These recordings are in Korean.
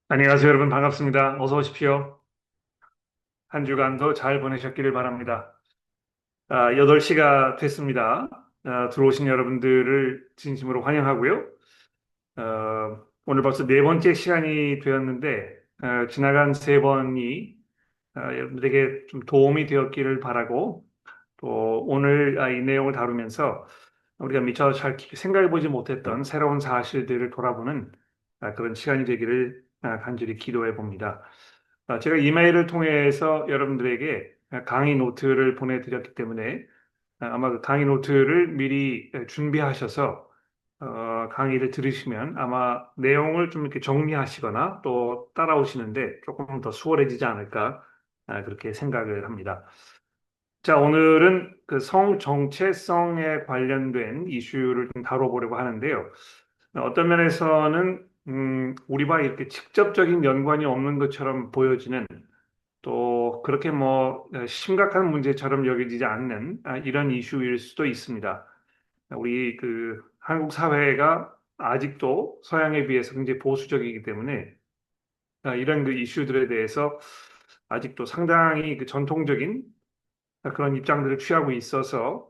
안녕하세요, 여러분. 반갑습니다. 어서 오십시오. 한 주간도 잘 보내셨기를 바랍니다. 8시가 됐습니다. 들어오신 여러분들을 진심으로 환영하고요. 오늘 벌써 네 번째 시간이 되었는데, 지나간 세 번이 여러분들에게 좀 도움이 되었기를 바라고, 또 오늘 이 내용을 다루면서 우리가 미처 잘 생각해 보지 못했던 새로운 사실들을 돌아보는 그런 시간이 되기를 간절히 기도해 봅니다. 제가 이메일을 통해서 여러분들에게 강의 노트를 보내드렸기 때문에 아마 그 강의 노트를 미리 준비하셔서 강의를 들으시면 아마 내용을 좀 이렇게 정리하시거나 또 따라오시는데 조금 더 수월해지지 않을까 그렇게 생각을 합니다. 자, 오늘은 그 성 정체성에 관련된 이슈를 좀 다뤄보려고 하는데요. 어떤 면에서는 우리와 이렇게 직접적인 연관이 없는 것처럼 보여지는 또 그렇게 뭐 심각한 문제처럼 여겨지지 않는 이런 이슈일 수도 있습니다. 우리 그 한국 사회가 아직도 서양에 비해서 굉장히 보수적이기 때문에 이런 그 이슈들에 대해서 아직도 상당히 그 전통적인 그런 입장들을 취하고 있어서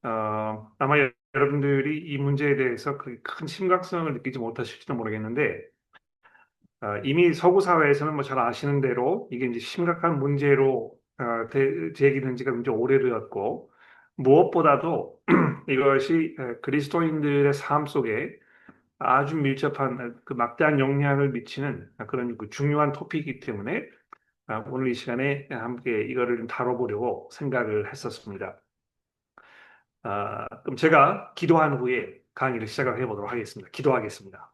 아마 여러분들이 이 문제에 대해서 그 큰 심각성을 느끼지 못하실지도 모르겠는데 이미 서구 사회에서는 뭐 잘 아시는 대로 이게 이제 심각한 문제로 제기된 지가 굉장히 오래되었고 무엇보다도 이것이 그리스도인들의 삶 속에 아주 밀접한 그 막대한 영향을 미치는 그런 그 중요한 토픽이기 때문에 오늘 이 시간에 함께 이거를 좀 다뤄보려고 생각을 했었습니다. 그럼 제가 기도한 후에 강의를 시작을 해보도록 하겠습니다. 기도하겠습니다.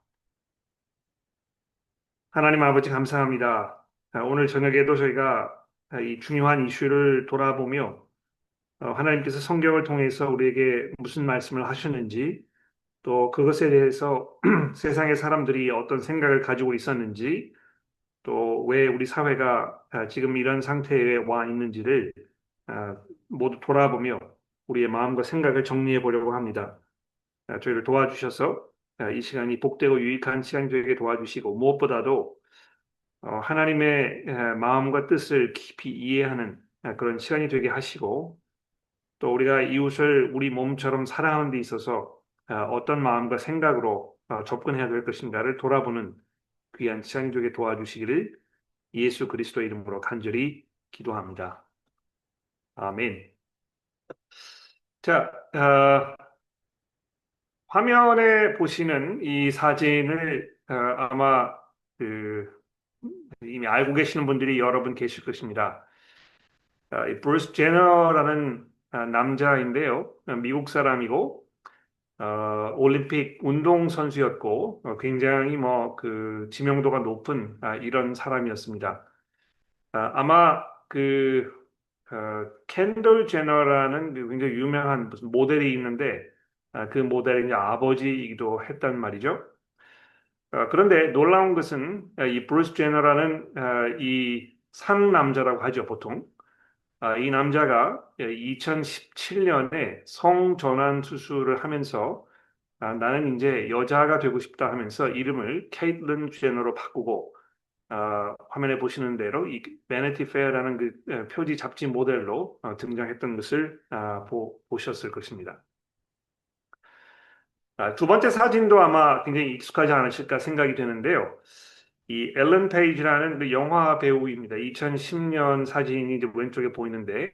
하나님 아버지 감사합니다. 오늘 저녁에도 저희가 이 중요한 이슈를 돌아보며 하나님께서 성경을 통해서 우리에게 무슨 말씀을 하셨는지 또 그것에 대해서 세상의 사람들이 어떤 생각을 가지고 있었는지 또 왜 우리 사회가 지금 이런 상태에 와 있는지를 아, 모두 돌아보며 우리의 마음과 생각을 정리해 보려고 합니다. 저희를 도와주셔서 이 시간이 복되고 유익한 시간이 되게 도와주시고 무엇보다도 하나님의 마음과 뜻을 깊이 이해하는 그런 시간이 되게 하시고 또 우리가 이웃을 우리 몸처럼 사랑하는 데 있어서 어떤 마음과 생각으로 접근해야 될 것인가를 돌아보는 귀한 시간이 되게 도와주시기를 예수 그리스도 이름으로 간절히 기도합니다. 아멘. 자, 화면에 보시는 이 사진을 아마 그 이미 알고 계시는 분들이 여러 분 계실 것입니다. 이 브루스 제너라는 남자인데요. 미국 사람이고 올림픽 운동 선수였고 굉장히 뭐 그 지명도가 높은 이런 사람이었습니다. 아마 그 켄들 제너라는 그 굉장히 유명한 무슨 모델이 있는데 그 모델이 이제 아버지이기도 했단 말이죠. 그런데 놀라운 것은 이 브루스 제너라는 이 상남자라고 하죠, 보통. 이 남자가 2017년에 성전환 수술을 하면서 나는 이제 여자가 되고 싶다 하면서 이름을 케이틀린 제너로 바꾸고 화면에 보시는 대로 이 베네티 페어라는 그 표지 잡지 모델로 등장했던 것을 보셨을 것입니다. 두 번째 사진도 아마 굉장히 익숙하지 않으실까 생각이 되는데요. 이 앨런 페이지라는 그 영화 배우입니다. 2010년 사진이 이제 왼쪽에 보이는데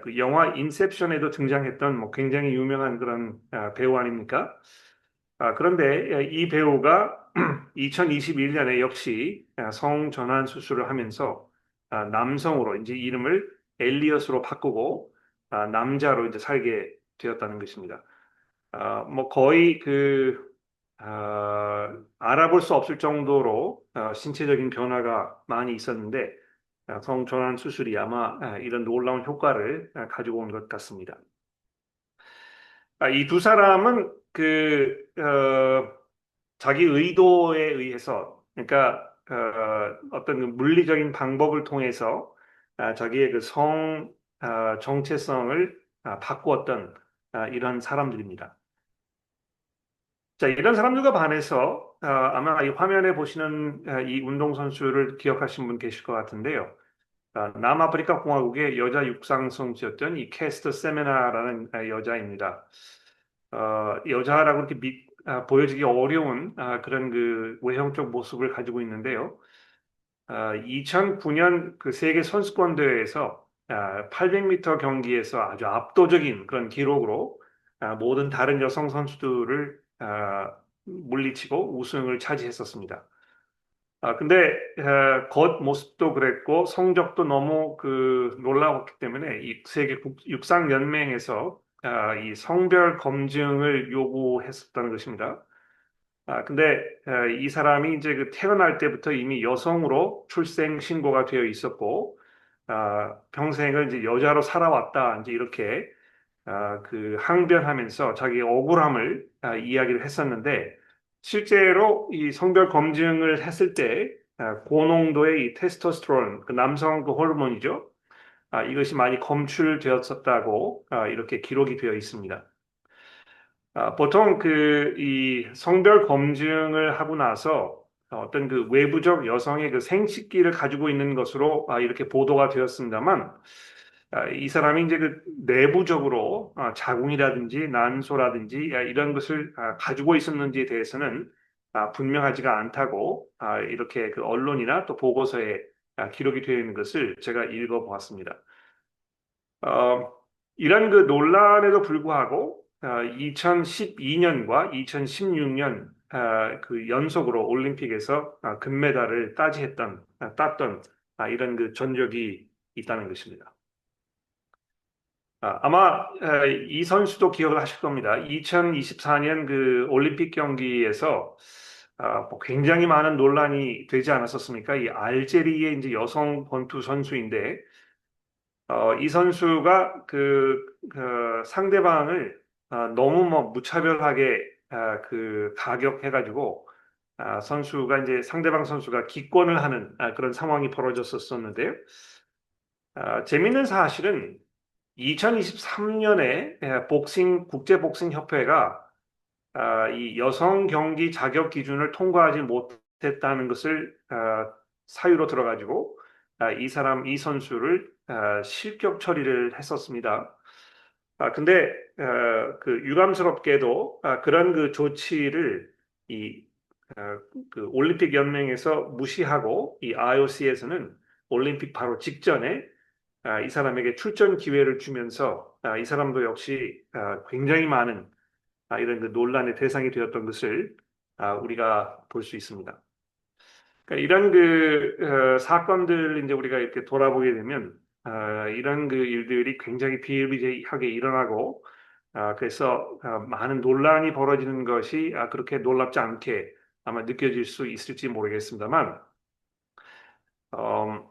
그 영화 인셉션에도 등장했던 뭐 굉장히 유명한 그런 배우 아닙니까? 그런데 이 배우가 2021년에 역시 성전환 수술을 하면서 남성으로 이제 이름을 엘리엇으로 바꾸고 남자로 이제 살게 되었다는 것입니다. 뭐 거의 알아볼 수 없을 정도로 신체적인 변화가 많이 있었는데 성전환 수술이 아마 이런 놀라운 효과를 가지고 온 것 같습니다. 이 두 사람은 자기 의도에 의해서, 그러니까 어떤 그 물리적인 방법을 통해서 자기의 그 정체성을 바꾸었던 이런 사람들입니다. 자, 이런 사람들과 반해서 아마 이 화면에 보시는 이 운동선수를 기억하시는 분 계실 것 같은데요. 남아프리카 공화국의 여자 육상 선수였던 이 캐스터 세메나라는 여자입니다. 여자라고 이렇게 보여지기 어려운 그런 그 외형적 모습을 가지고 있는데요. 2009년 그 세계 선수권 대회에서 800m 경기에서 아주 압도적인 그런 기록으로 모든 다른 여성 선수들을 물리치고 우승을 차지했었습니다. 근데 겉모습도 그랬고 성적도 너무 그 놀라웠기 때문에 이 세계 육상 연맹에서 이 성별 검증을 요구했었다는 것입니다. 근데 이 사람이 이제 그 태어날 때부터 이미 여성으로 출생 신고가 되어 있었고, 평생을 이제 여자로 살아왔다, 이제 이렇게 그 항변하면서 자기 억울함을 이야기를 했었는데, 실제로 이 성별 검증을 했을 때 고농도의 이 테스토스테론, 그 남성 그 호르몬이죠. 이것이 많이 검출되었었다고 이렇게 기록이 되어 있습니다. 보통 이 성별 검증을 하고 나서 어떤 그 외부적 여성의 그 생식기를 가지고 있는 것으로 이렇게 보도가 되었습니다만, 이 사람이 이제 그 내부적으로 자궁이라든지 난소라든지 이런 것을 가지고 있었는지에 대해서는 분명하지가 않다고 이렇게 그 언론이나 또 보고서에 기록이 되어 있는 것을 제가 읽어보았습니다. 어, 이런 그 논란에도 불구하고 2012년과 2016년 그 연속으로 올림픽에서 금메달을 땄던 이런 그 전적이 있다는 것입니다. 아마 이 선수도 기억을 하실 겁니다. 2024년 그 올림픽 경기에서 뭐 굉장히 많은 논란이 되지 않았었습니까? 이 알제리의 이제 여성 권투 선수인데 이 선수가 그 상대방을 너무 뭐 무차별하게 그 가격해가지고 선수가 이제 상대방 선수가 기권을 하는 그런 상황이 벌어졌었는데요. 재밌는 사실은 2023년에 국제 복싱 협회가 이 여성 경기 자격 기준을 통과하지 못했다는 것을 사유로 들어가지고 이 선수를 실격 처리를 했었습니다. 근데 그 유감스럽게도 그런 그 조치를 이 그 올림픽 연맹에서 무시하고 이 IOC에서는 올림픽 바로 직전에 이 사람에게 출전 기회를 주면서 이 사람도 역시 굉장히 많은 이런 그 논란의 대상이 되었던 것을 우리가 볼 수 있습니다. 그러니까 이런 그 사건들 이제 우리가 이렇게 돌아보게 되면 이런 그 일들이 굉장히 비일비재하게 일어나고 그래서 많은 논란이 벌어지는 것이 그렇게 놀랍지 않게 아마 느껴질 수 있을지 모르겠습니다만 어,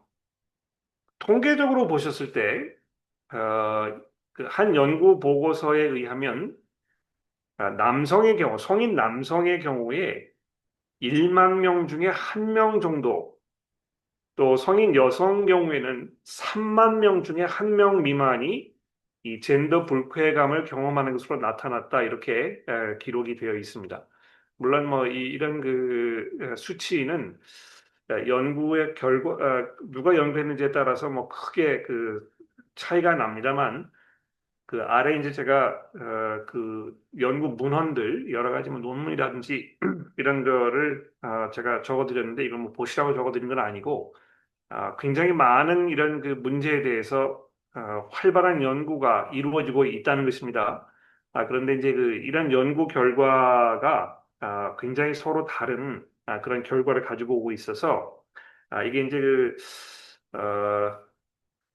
통계적으로 보셨을 때 그한 연구 보고서에 의하면 남성의 경우 성인 남성의 경우에 1만 명 중에 1명 정도 또 성인 여성 경우에는 3만 명 중에 1명 미만이 이 젠더 불쾌감을 경험하는 것으로 나타났다 이렇게 기록이 되어 있습니다. 물론 뭐 이런 그 수치는 연구의 결과 누가 연구했는지에 따라서 뭐 크게 그 차이가 납니다만 그 아래 이제 제가 그 연구 문헌들 여러 가지 뭐 논문이라든지 이런 거를 제가 적어드렸는데 이건 뭐 보시라고 적어드린 건 아니고 굉장히 많은 이런 그 문제에 대해서 활발한 연구가 이루어지고 있다는 것입니다. 그런데 이제 그 이런 연구 결과가 굉장히 서로 다른 그런 결과를 가지고 오고 있어서 이게 이제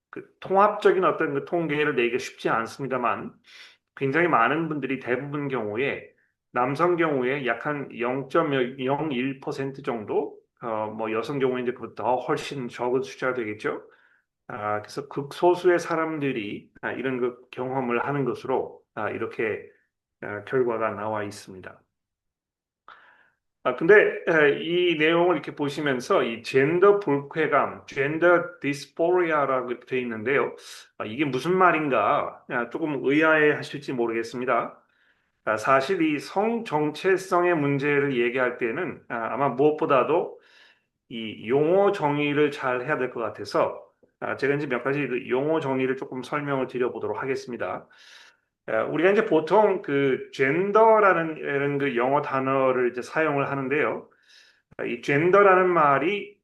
그 통합적인 어떤 그 통계를 내기가 쉽지 않습니다만 굉장히 많은 분들이 대부분 경우에 남성 경우에 약 한 0.01% 정도 뭐 여성 경우에 이제 그보다 더 훨씬 적은 숫자가 되겠죠. 그래서 극소수의 사람들이 이런 그 경험을 하는 것으로 이렇게 결과가 나와 있습니다. 근데 이 내용을 이렇게 보시면서 이 젠더 불쾌감, 젠더 디스포리아라고 되어 있는데요. 이게 무슨 말인가 조금 의아해 하실지 모르겠습니다. 사실 이 성 정체성의 문제를 얘기할 때는 아마 무엇보다도 이 용어 정의를 잘 해야 될 것 같아서 제가 이제 몇 가지 그 용어 정의를 조금 설명을 드려보도록 하겠습니다. 우리가 이제 보통 그 젠더라는 이런 그 영어 단어를 이제 사용을 하는데요. 이 젠더라는 말이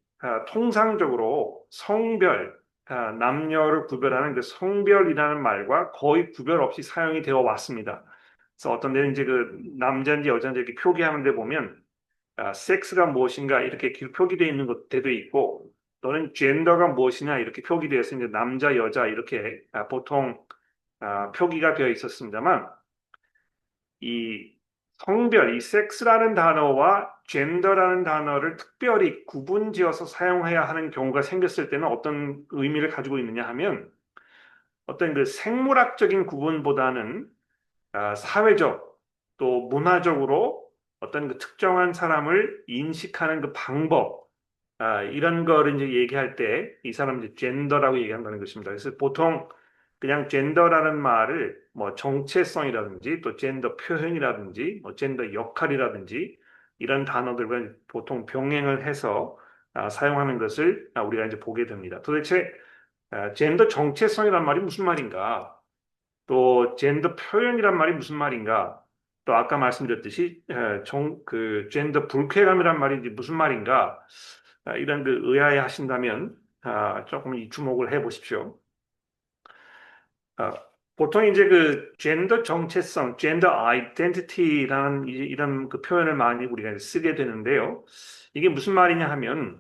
통상적으로 성별, 남녀를 구별하는 그 성별이라는 말과 거의 구별 없이 사용이 되어 왔습니다. 그래서 어떤 데는 이제 그 남자인지 여자인지 이렇게 표기하는 데 보면 섹스가 무엇인가 이렇게 표기되어 있는 데도 있고 또는 젠더가 무엇이냐 이렇게 표기되어 있어 이제 남자, 여자 이렇게 보통 표기가 되어 있었습니다만 이 성별, 이 섹스라는 단어와 젠더라는 단어를 특별히 구분지어서 사용해야 하는 경우가 생겼을 때는 어떤 의미를 가지고 있느냐 하면 어떤 그 생물학적인 구분보다는 사회적 또 문화적으로 어떤 그 특정한 사람을 인식하는 그 방법 이런 거를 이제 얘기할 때 이 사람 이제 젠더라고 얘기한다는 것입니다. 그래서 보통 그냥 젠더라는 말을 뭐 정체성이라든지 또 젠더 표현이라든지 뭐 젠더 역할이라든지 이런 단어들과 보통 병행을 해서 사용하는 것을 우리가 이제 보게 됩니다. 도대체 젠더 정체성이란 말이 무슨 말인가? 또 젠더 표현이란 말이 무슨 말인가? 또 아까 말씀드렸듯이 그 젠더 불쾌감이란 말이 이제 무슨 말인가? 이런 그 의아해 하신다면 조금 이 주목을 해 보십시오. 아, 보통 이제 그 젠더 정체성, 젠더 아이덴티티라는 이런 그 표현을 많이 우리가 쓰게 되는데요. 이게 무슨 말이냐 하면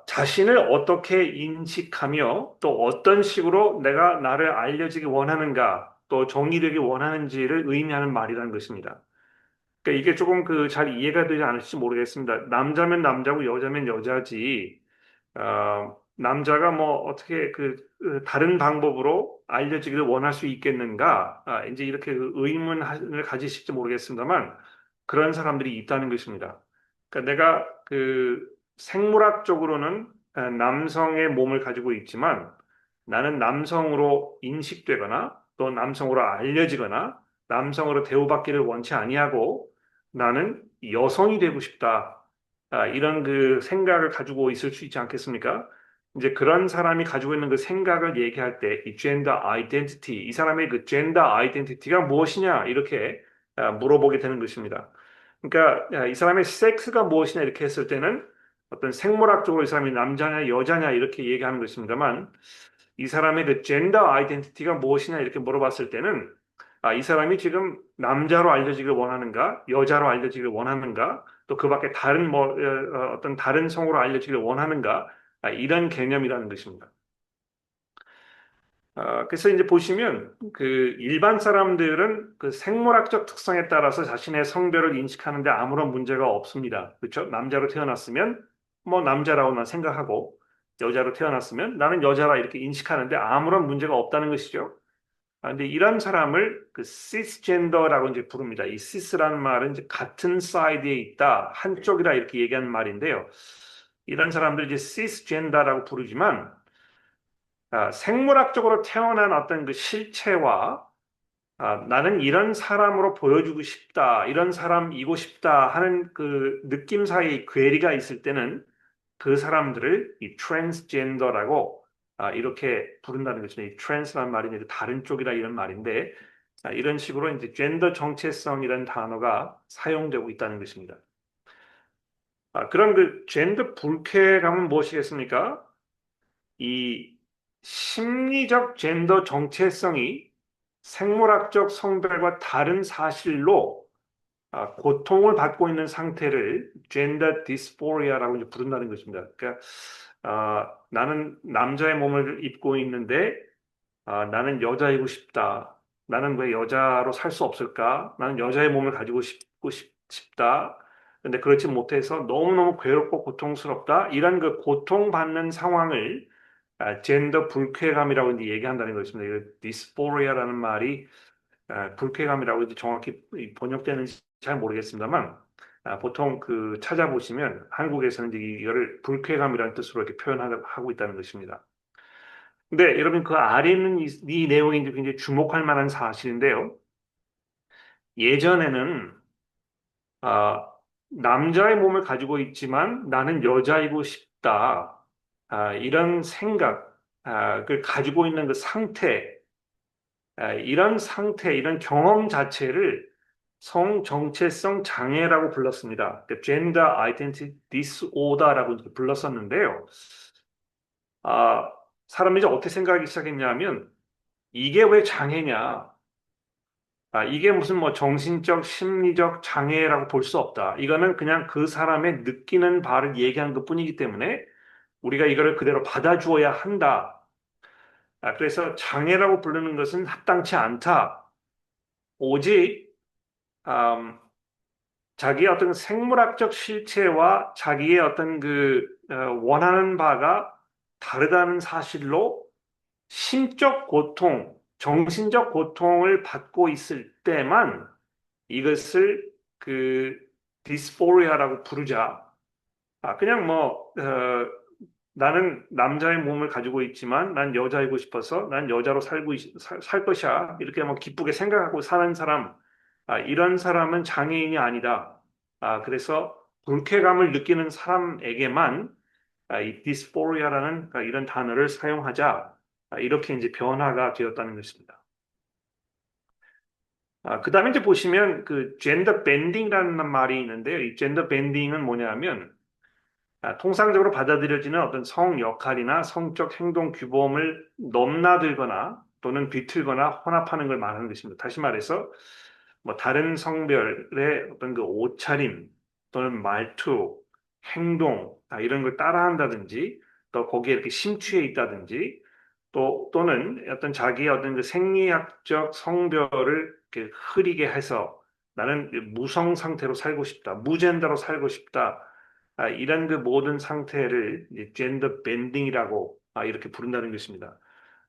자신을 어떻게 인식하며 또 어떤 식으로 내가 나를 알려지기 원하는가 또 정의되기 원하는지를 의미하는 말이라는 것입니다. 그러니까 이게 조금 그 잘 이해가 되지 않을지 모르겠습니다. 남자면 남자고 여자면 여자지. 남자가 뭐 어떻게 그 다른 방법으로 알려지기를 원할 수 있겠는가? 이제 이렇게 그 의문을 가지실지 모르겠습니다만 그런 사람들이 있다는 것입니다. 그러니까 내가 그 생물학적으로는 남성의 몸을 가지고 있지만 나는 남성으로 인식되거나 또 남성으로 알려지거나 남성으로 대우받기를 원치 아니하고 나는 여성이 되고 싶다. 이런 그 생각을 가지고 있을 수 있지 않겠습니까? 이제 그런 사람이 가지고 있는 그 생각을 얘기할 때 이 젠더 아이덴티티, 이 사람의 그 젠더 아이덴티티가 무엇이냐 이렇게 물어보게 되는 것입니다. 그러니까 이 사람의 섹스가 무엇이냐 이렇게 했을 때는 어떤 생물학적으로 이 사람이 남자냐 여자냐 이렇게 얘기하는 것입니다만 이 사람의 그 젠더 아이덴티티가 무엇이냐 이렇게 물어봤을 때는 이 사람이 지금 남자로 알려지길 원하는가, 여자로 알려지길 원하는가, 또 그 밖에 다른 뭐 어떤 다른 성으로 알려지길 원하는가, 이런 개념이라는 것입니다. 그래서 이제 보시면 그 일반 사람들은 그 생물학적 특성에 따라서 자신의 성별을 인식하는데 아무런 문제가 없습니다. 그렇죠? 남자로 태어났으면 뭐 남자라고만 생각하고 여자로 태어났으면 나는 여자라 이렇게 인식하는데 아무런 문제가 없다는 것이죠. 근데 이런 사람을 그 시스젠더라고 이제 부릅니다. 이 시스라는 말은 이제 같은 사이드에 있다, 한쪽이라 이렇게 얘기하는 말인데요. 이런 사람들 이제 시스젠더라고 부르지만 생물학적으로 태어난 어떤 그 실체와 나는 이런 사람으로 보여주고 싶다, 이런 사람이고 싶다 하는 그 느낌 사이에 괴리가 있을 때는 그 사람들을 이 트랜스젠더라고 이렇게 부른다는 것입니다. 이 트랜스란 말이 이제 다른 쪽이라 이런 말인데 이런 식으로 이제 젠더 정체성이라는 단어가 사용되고 있다는 것입니다. 그럼 그 젠더 불쾌감은 무엇이겠습니까? 이 심리적 젠더 정체성이 생물학적 성별과 다른 사실로 고통을 받고 있는 상태를 젠더 디스포리아라고 이제 부른다는 것입니다. 그러니까 나는 남자의 몸을 입고 있는데 나는 여자이고 싶다. 나는 왜 여자로 살 수 없을까? 나는 여자의 몸을 가지고 싶다. 근데 그렇지 못해서 너무너무 괴롭고 고통스럽다. 이런 그 고통받는 상황을 젠더 불쾌감이라고 이제 얘기한다는 것입니다. 이 디스포리아라는 말이 불쾌감이라고 이제 정확히 번역되는지 잘 모르겠습니다만 보통 그 찾아보시면 한국에서는 이제 이거를 불쾌감이라는 뜻으로 이렇게 표현하고 있다는 것입니다. 근데 여러분 그 아래 있는 이 내용이 이제 굉장히 주목할 만한 사실인데요. 예전에는 아, 남자의 몸을 가지고 있지만 나는 여자이고 싶다. 이런 생각을 가지고 있는 그 상태, 이런 상태, 이런 경험 자체를 성 정체성 장애라고 불렀습니다. 그 Gender Identity Disorder라고 이제 불렀었는데요. 아, 사람들이 이제 어떻게 생각하기 시작했냐면 이게 왜 장애냐? 이게 무슨 뭐 정신적, 심리적 장애라고 볼 수 없다. 이거는 그냥 그 사람의 느끼는 바를 얘기하는 것뿐이기 때문에 우리가 이거를 그대로 받아주어야 한다. 그래서 장애라고 부르는 것은 합당치 않다. 오직 음, 자기의 어떤 생물학적 실체와 자기의 어떤 원하는 바가 다르다는 사실로 심적 고통, 정신적 고통을 받고 있을 때만 이것을 그 디스포리아라고 부르자. 그냥 나는 남자의 몸을 가지고 있지만 난 여자이고 싶어서 난 여자로 살 것이야. 이렇게 뭐 기쁘게 생각하고 사는 사람, 이런 사람은 장애인이 아니다. 그래서 불쾌감을 느끼는 사람에게만 이 디스포리아라는 이런 단어를 사용하자. 이렇게 이제 변화가 되었다는 것입니다. 그 다음에 이제 보시면 그 젠더 밴딩이라는 말이 있는데요. 이 젠더 밴딩은 뭐냐면 통상적으로 받아들여지는 어떤 성 역할이나 성적 행동 규범을 넘나들거나 또는 비틀거나 혼합하는 걸 말하는 것입니다. 다시 말해서 뭐 다른 성별의 어떤 그 옷차림 또는 말투, 행동 이런 걸 따라한다든지 또 거기에 이렇게 심취해 있다든지 또는 어떤 자기의 어떤 그 생리학적 성별을 이렇게 흐리게 해서 나는 무성 상태로 살고 싶다, 무젠더로 살고 싶다. 이런 그 모든 상태를 이제 젠더 밴딩이라고 이렇게 부른다는 것입니다.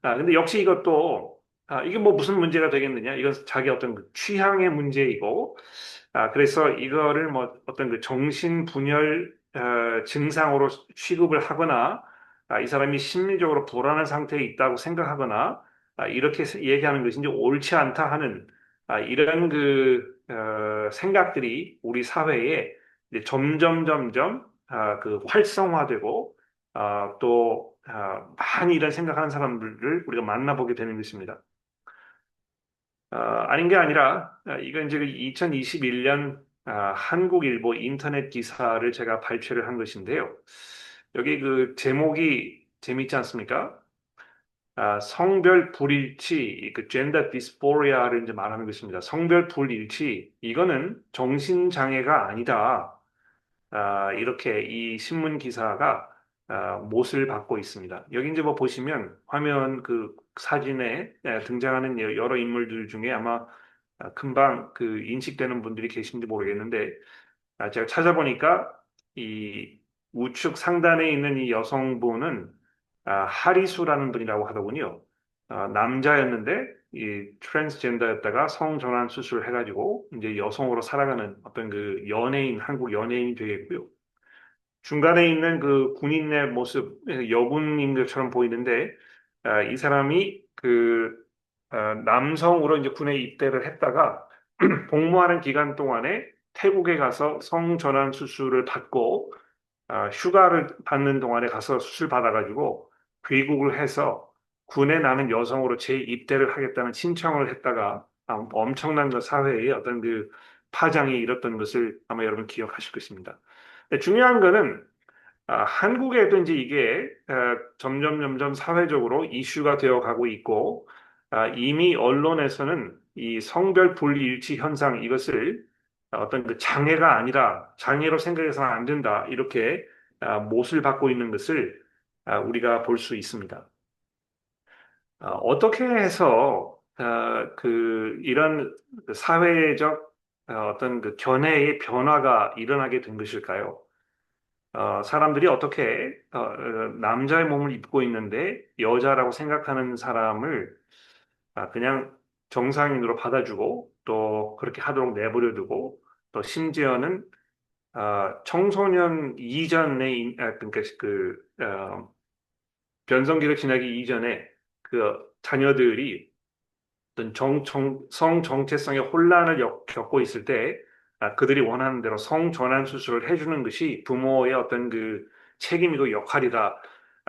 근데 역시 이것도 이게 뭐 무슨 문제가 되겠느냐? 이건 자기 어떤 그 취향의 문제이고, 그래서 이거를 뭐 어떤 그 정신분열 증상으로 취급을 하거나, 이 사람이 심리적으로 불안한 상태에 있다고 생각하거나, 이렇게 얘기하는 것이 이제 옳지 않다 하는 이런 생각들이 우리 사회에 이제 점점 그 활성화되고 많이 이런 생각하는 사람들을 우리가 만나보게 되는 것입니다. 아닌 게 아니라 이건 이제 2021년 한국일보 인터넷 기사를 제가 발췌를 한 것인데요. 여기 그 제목이 재밌지 않습니까? 성별 불일치, 그 젠더 디스포리아를 이제 말하는 것입니다. 성별 불일치, 이거는 정신장애가 아니다. 이렇게 이 신문 기사가 못을 받고 있습니다. 여기 이제 뭐 보시면 화면 그 사진에 등장하는 여러 인물들 중에 아마 금방 그 인식되는 분들이 계신지 모르겠는데 제가 찾아보니까 이 우측 상단에 있는 이 여성분은 하리수라는 분이라고 하더군요. 남자였는데 이 트랜스젠더였다가 성전환 수술을 해가지고 이제 여성으로 살아가는 어떤 그 연예인, 한국 연예인이 되겠고요. 중간에 있는 그 군인의 모습, 여군님들처럼 보이는데, 이 사람이 남성으로 이제 군에 입대를 했다가 복무하는 기간 동안에 태국에 가서 성전환 수술을 받고, 휴가를 받는 동안에 가서 수술 받아가지고 귀국을 해서 군에 나는 여성으로 재입대를 하겠다는 신청을 했다가 엄청난 그 사회에 어떤 그 파장이 일었던 것을 아마 여러분 기억하실 것입니다. 중요한 거는 한국에도 이제 이게 점점 사회적으로 이슈가 되어 가고 있고 이미 언론에서는 이 성별 불일치 현상 이것을 어떤 그 장애가 아니라 장애로 생각해서는 안 된다 이렇게 못을 받고 있는 것을 우리가 볼 수 있습니다. 어떻게 해서 이런 그 사회적 어떤 그 견해의 변화가 일어나게 된 것일까요? 사람들이 어떻게 남자의 몸을 입고 있는데 여자라고 생각하는 사람을 그냥 정상인으로 받아주고 또 그렇게 하도록 내버려 두고 또 심지어는 청소년 이전에 그러니까 변성기를 지나기 이전에 그 자녀들이 어떤 성 정체성의 혼란을 겪고 있을 때 그들이 원하는 대로 성 전환 수술을 해주는 것이 부모의 어떤 그 책임이고 역할이다.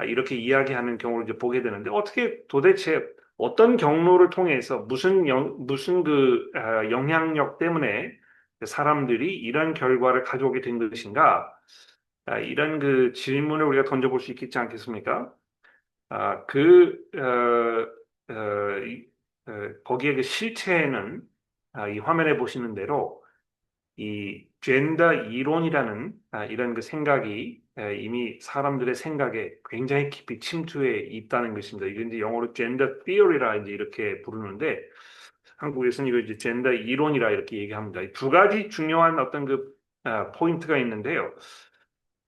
이렇게 이야기하는 경우를 이제 보게 되는데 어떻게 도대체 어떤 경로를 통해서 무슨 그 영향력 때문에 사람들이 이런 결과를 가져오게 된 것인가? 이런 그 질문을 우리가 던져볼 수 있겠지 않겠습니까? 아, 그, 거기에 그 실체는 이 화면에 보시는 대로 이 젠더 이론이라는 이런 그 생각이 이미 사람들의 생각에 굉장히 깊이 침투해 있다는 것입니다. 이게 이제 영어로 젠더 티어리라 이제 이렇게 부르는데 한국에서는 이거 이제 젠더 이론이라 이렇게 얘기합니다. 이두 가지 중요한 어떤 그 포인트가 있는데요.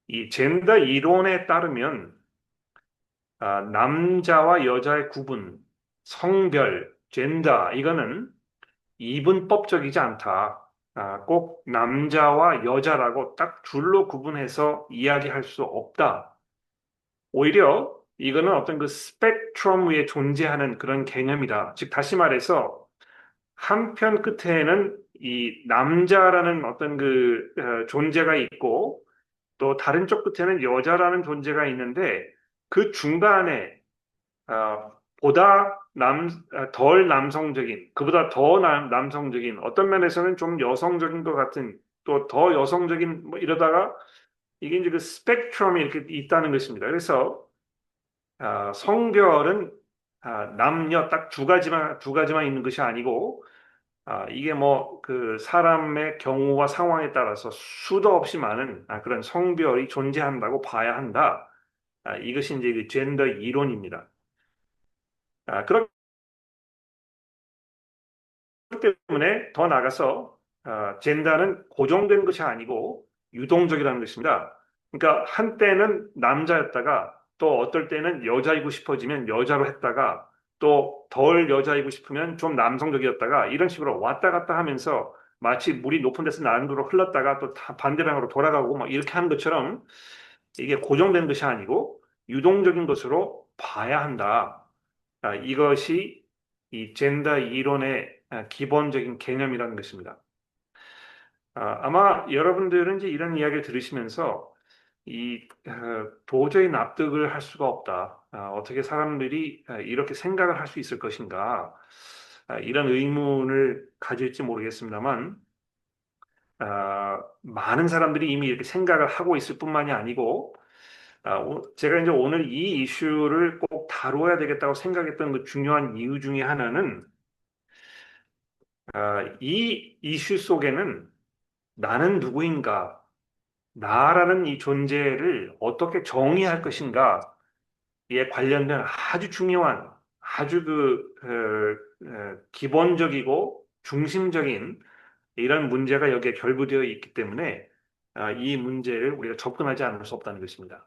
이 젠더 이론에 따르면 남자와 여자의 구분, 성별, 젠더, 이거는 이분법적이지 않다. 꼭 남자와 여자라고 딱 둘로 구분해서 이야기할 수 없다. 오히려 이거는 어떤 그 스펙트럼 위에 존재하는 그런 개념이다. 즉, 다시 말해서 한편 끝에는 이 남자라는 어떤 그 존재가 있고 또 다른 쪽 끝에는 여자라는 존재가 있는데 그 중간에 보다 덜 남성적인, 그보다 더 남성적인, 어떤 면에서는 좀 여성적인 것 같은, 또 더 여성적인, 뭐 이러다가 이게 이제 그 스펙트럼이 이렇게 있다는 것입니다. 그래서 성별은 남녀 딱 두 가지만 있는 것이 아니고, 이게 뭐 그 사람의 경우와 상황에 따라서 수도 없이 많은 그런 성별이 존재한다고 봐야 한다. 이것이 이제 그 젠더 이론입니다. 그렇기 때문에 더 나가서 젠더는 고정된 것이 아니고 유동적이라는 것입니다. 그러니까 한때는 남자였다가 또 어떨 때는 여자이고 싶어지면 여자로 했다가 또 덜 여자이고 싶으면 좀 남성적이었다가 이런 식으로 왔다 갔다 하면서 마치 물이 높은 데서 낮은 데로 흘렀다가 또 반대 방향으로 돌아가고 막 이렇게 하는 것처럼 이게 고정된 것이 아니고 유동적인 것으로 봐야 한다. 이것이 이 젠더 이론의 기본적인 개념이라는 것입니다. 아마 여러분들은 이제 이런 이야기를 들으시면서 도저히 납득을 할 수가 없다. 어떻게 사람들이 이렇게 생각을 할 수 있을 것인가? 이런 의문을 가질지 모르겠습니다만, 많은 사람들이 이미 이렇게 생각을 하고 있을 뿐만이 아니고, 제가 이제 오늘 이 이슈를 꼭 다루어야 되겠다고 생각했던 그 중요한 이유 중에 하나는 이 이슈 속에는 나는 누구인가, 나라는 이 존재를 어떻게 정의할 것인가에 관련된 아주 중요한, 아주 기본적이고 중심적인 이런 문제가 여기에 결부되어 있기 때문에 이 문제를 우리가 접근하지 않을 수 없다는 것입니다.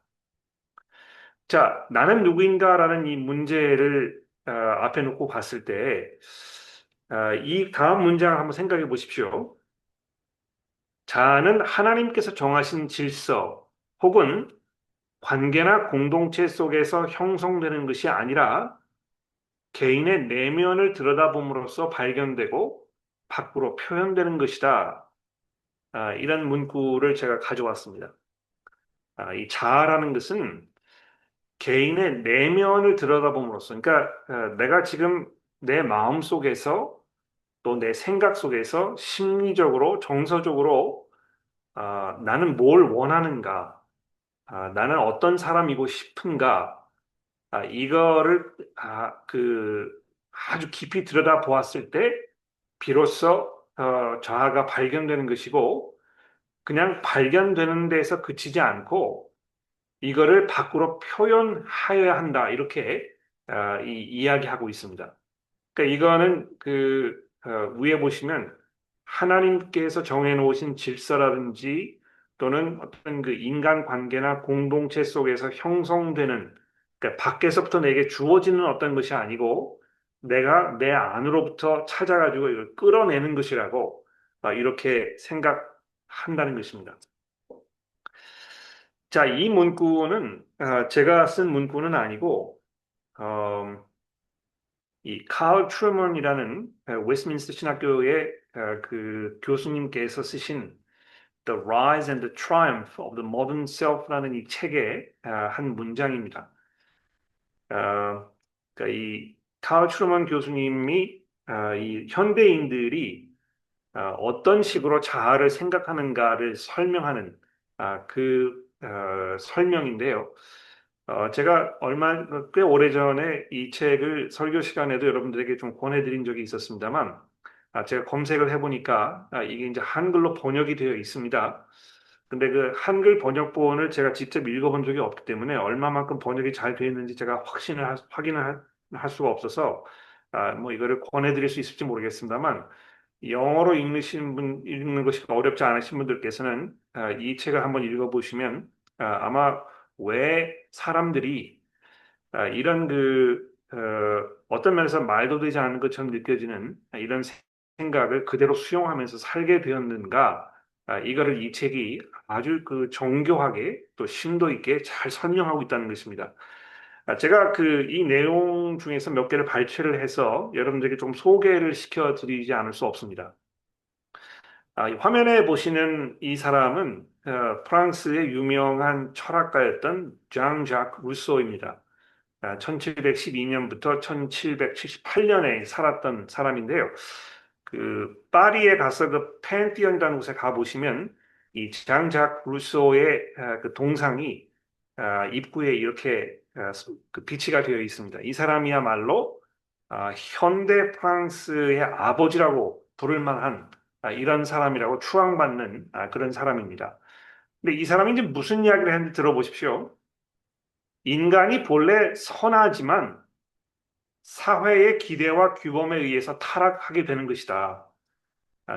자, 나는 누구인가라는 이 문제를 앞에 놓고 봤을 때, 이 다음 문장을 한번 생각해 보십시오. 자아는 하나님께서 정하신 질서 혹은 관계나 공동체 속에서 형성되는 것이 아니라 개인의 내면을 들여다봄으로써 발견되고 밖으로 표현되는 것이다. 이런 문구를 제가 가져왔습니다. 이 자아라는 것은 개인의 내면을 들여다봄으로써, 그러니까 내가 지금 내 마음 속에서 또 내 생각 속에서 심리적으로, 정서적으로 나는 뭘 원하는가, 나는 어떤 사람이고 싶은가, 이거를 아주 깊이 들여다 보았을 때 비로소 자아가 발견되는 것이고 그냥 발견되는 데서 그치지 않고 이거를 밖으로 표현하여야 한다 이렇게 이야기하고 있습니다. 그러니까 이거는 위에 보시면 하나님께서 정해놓으신 질서라든지 또는 어떤 그 인간관계나 공동체 속에서 형성되는 그러니까 밖에서부터 내게 주어지는 어떤 것이 아니고 내가 내 안으로부터 찾아가지고 이걸 끌어내는 것이라고 이렇게 생각한다는 것입니다. 자, 이 문구는 제가 쓴 문구는 아니고 어, 이 칼 트루먼이라는 웨스트민스터 신학교의 그 교수님께서 쓰신 The Rise and the Triumph of the Modern Self라는 이 책의 한 문장입니다. 그러니까 이칼 트루먼 교수님이 이 현대인들이 어떤 식으로 자아를 생각하는가를 설명하는 설명인데요. 제가 꽤 오래전에 이 책을 설교 시간에도 여러분들에게 좀 권해드린 적이 있었습니다만, 제가 검색을 해보니까 이게 이제 한글로 번역이 되어 있습니다. 근데 그 한글 번역본을 제가 직접 읽어본 적이 없기 때문에 얼마만큼 번역이 잘 되어 있는지 제가 확인을 할 수가 없어서 뭐 이거를 권해드릴 수 있을지 모르겠습니다만, 영어로 읽는 것이 어렵지 않으신 분들께서는 이 책을 한번 읽어보시면 아마 왜 사람들이 이런 어떤 면에서 말도 되지 않는 것처럼 느껴지는 이런 생각을 그대로 수용하면서 살게 되었는가, 이거를 이 책이 아주 그 정교하게 또 심도 있게 잘 설명하고 있다는 것입니다. 제가 이 내용 중에서 몇 개를 발췌를 해서 여러분들에게 좀 소개를 시켜드리지 않을 수 없습니다. 이 화면에 보시는 이 사람은 프랑스의 유명한 철학가였던 장 자크 루소입니다. 1712년부터 1778년에 살았던 사람인데요. 그 파리에 가서 그 팬티언이라는 곳에 가 보시면 이 장작 루소의 그 동상이 입구에 이렇게 그 비치가 되어 있습니다. 이 사람이야말로 현대 프랑스의 아버지라고 부를 만한 이런 사람이라고 추앙받는 그런 사람입니다. 근데 이 사람이 이제 무슨 이야기를 했는지 들어보십시오. 인간이 본래 선하지만 사회의 기대와 규범에 의해서 타락하게 되는 것이다.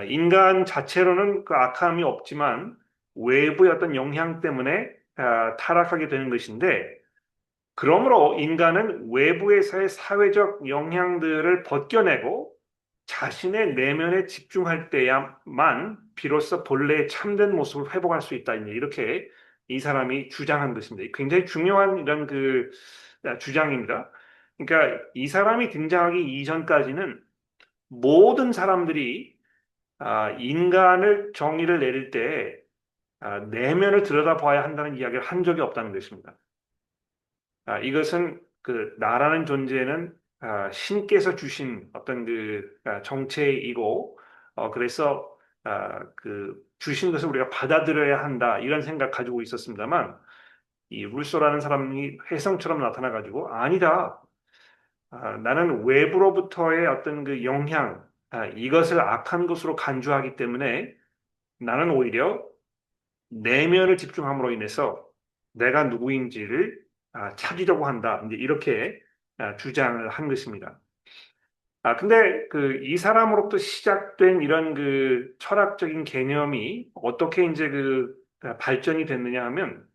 인간 자체로는 그 악함이 없지만 외부의 어떤 영향 때문에 타락하게 되는 것인데, 그러므로 인간은 외부에서의 사회적 영향들을 벗겨내고 자신의 내면에 집중할 때야만 비로소 본래의 참된 모습을 회복할 수 있다. 이렇게 이 사람이 주장한 것입니다. 굉장히 중요한 이런 주장입니다. 그러니까 이 사람이 등장하기 이전까지는 모든 사람들이 인간을 정의를 내릴 때 내면을 들여다봐야 한다는 이야기를 한 적이 없다는 것입니다. 이것은 나라는 존재는 신께서 주신 어떤 정체이고, 그래서 주신 것을 우리가 받아들여야 한다 이런 생각 가지고 있었습니다만, 이 룰소라는 사람이 혜성처럼 나타나가지고 아니다. 나는 외부로부터의 어떤 그 영향, 이것을 악한 것으로 간주하기 때문에 나는 오히려 내면을 집중함으로 인해서 내가 누구인지를 찾으려고 한다. 이제 이렇게 주장을 한 것입니다. 근데 이 사람으로부터 시작된 이런 철학적인 개념이 어떻게 이제 발전이 됐느냐 하면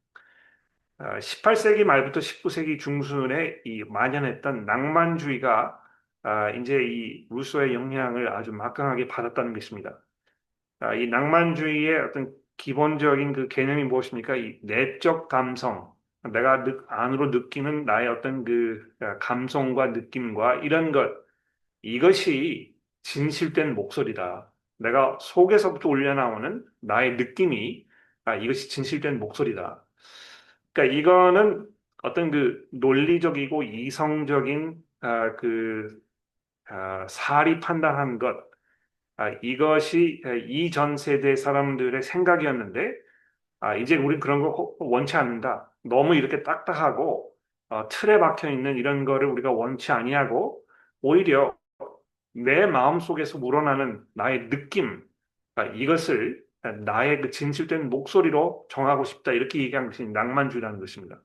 18세기 말부터 19세기 중순에 이 만연했던 낭만주의가 이제 이 루소의 영향을 아주 막강하게 받았다는 것입니다. 이 낭만주의의 어떤 기본적인 개념이 무엇입니까? 이 내적 감성, 내가 안으로 느끼는 나의 어떤 감성과 느낌과 이런 이것이 진실된 목소리다. 내가 속에서부터 울려나오는 나의 느낌이 이것이 진실된 목소리다. 그러니까 이거는 어떤 논리적이고 이성적인 사리 판단한 것, 이것이 이전 세대 사람들의 생각이었는데, 이제 우린 그런 거 원치 않는다. 너무 이렇게 딱딱하고 틀에 박혀 있는 이런 거를 우리가 원치 아니하고 오히려 내 마음 속에서 우러나는 나의 느낌, 이것을 나의 진실된 목소리로 정하고 싶다. 이렇게 얘기한 것이 낭만주의라는 것입니다.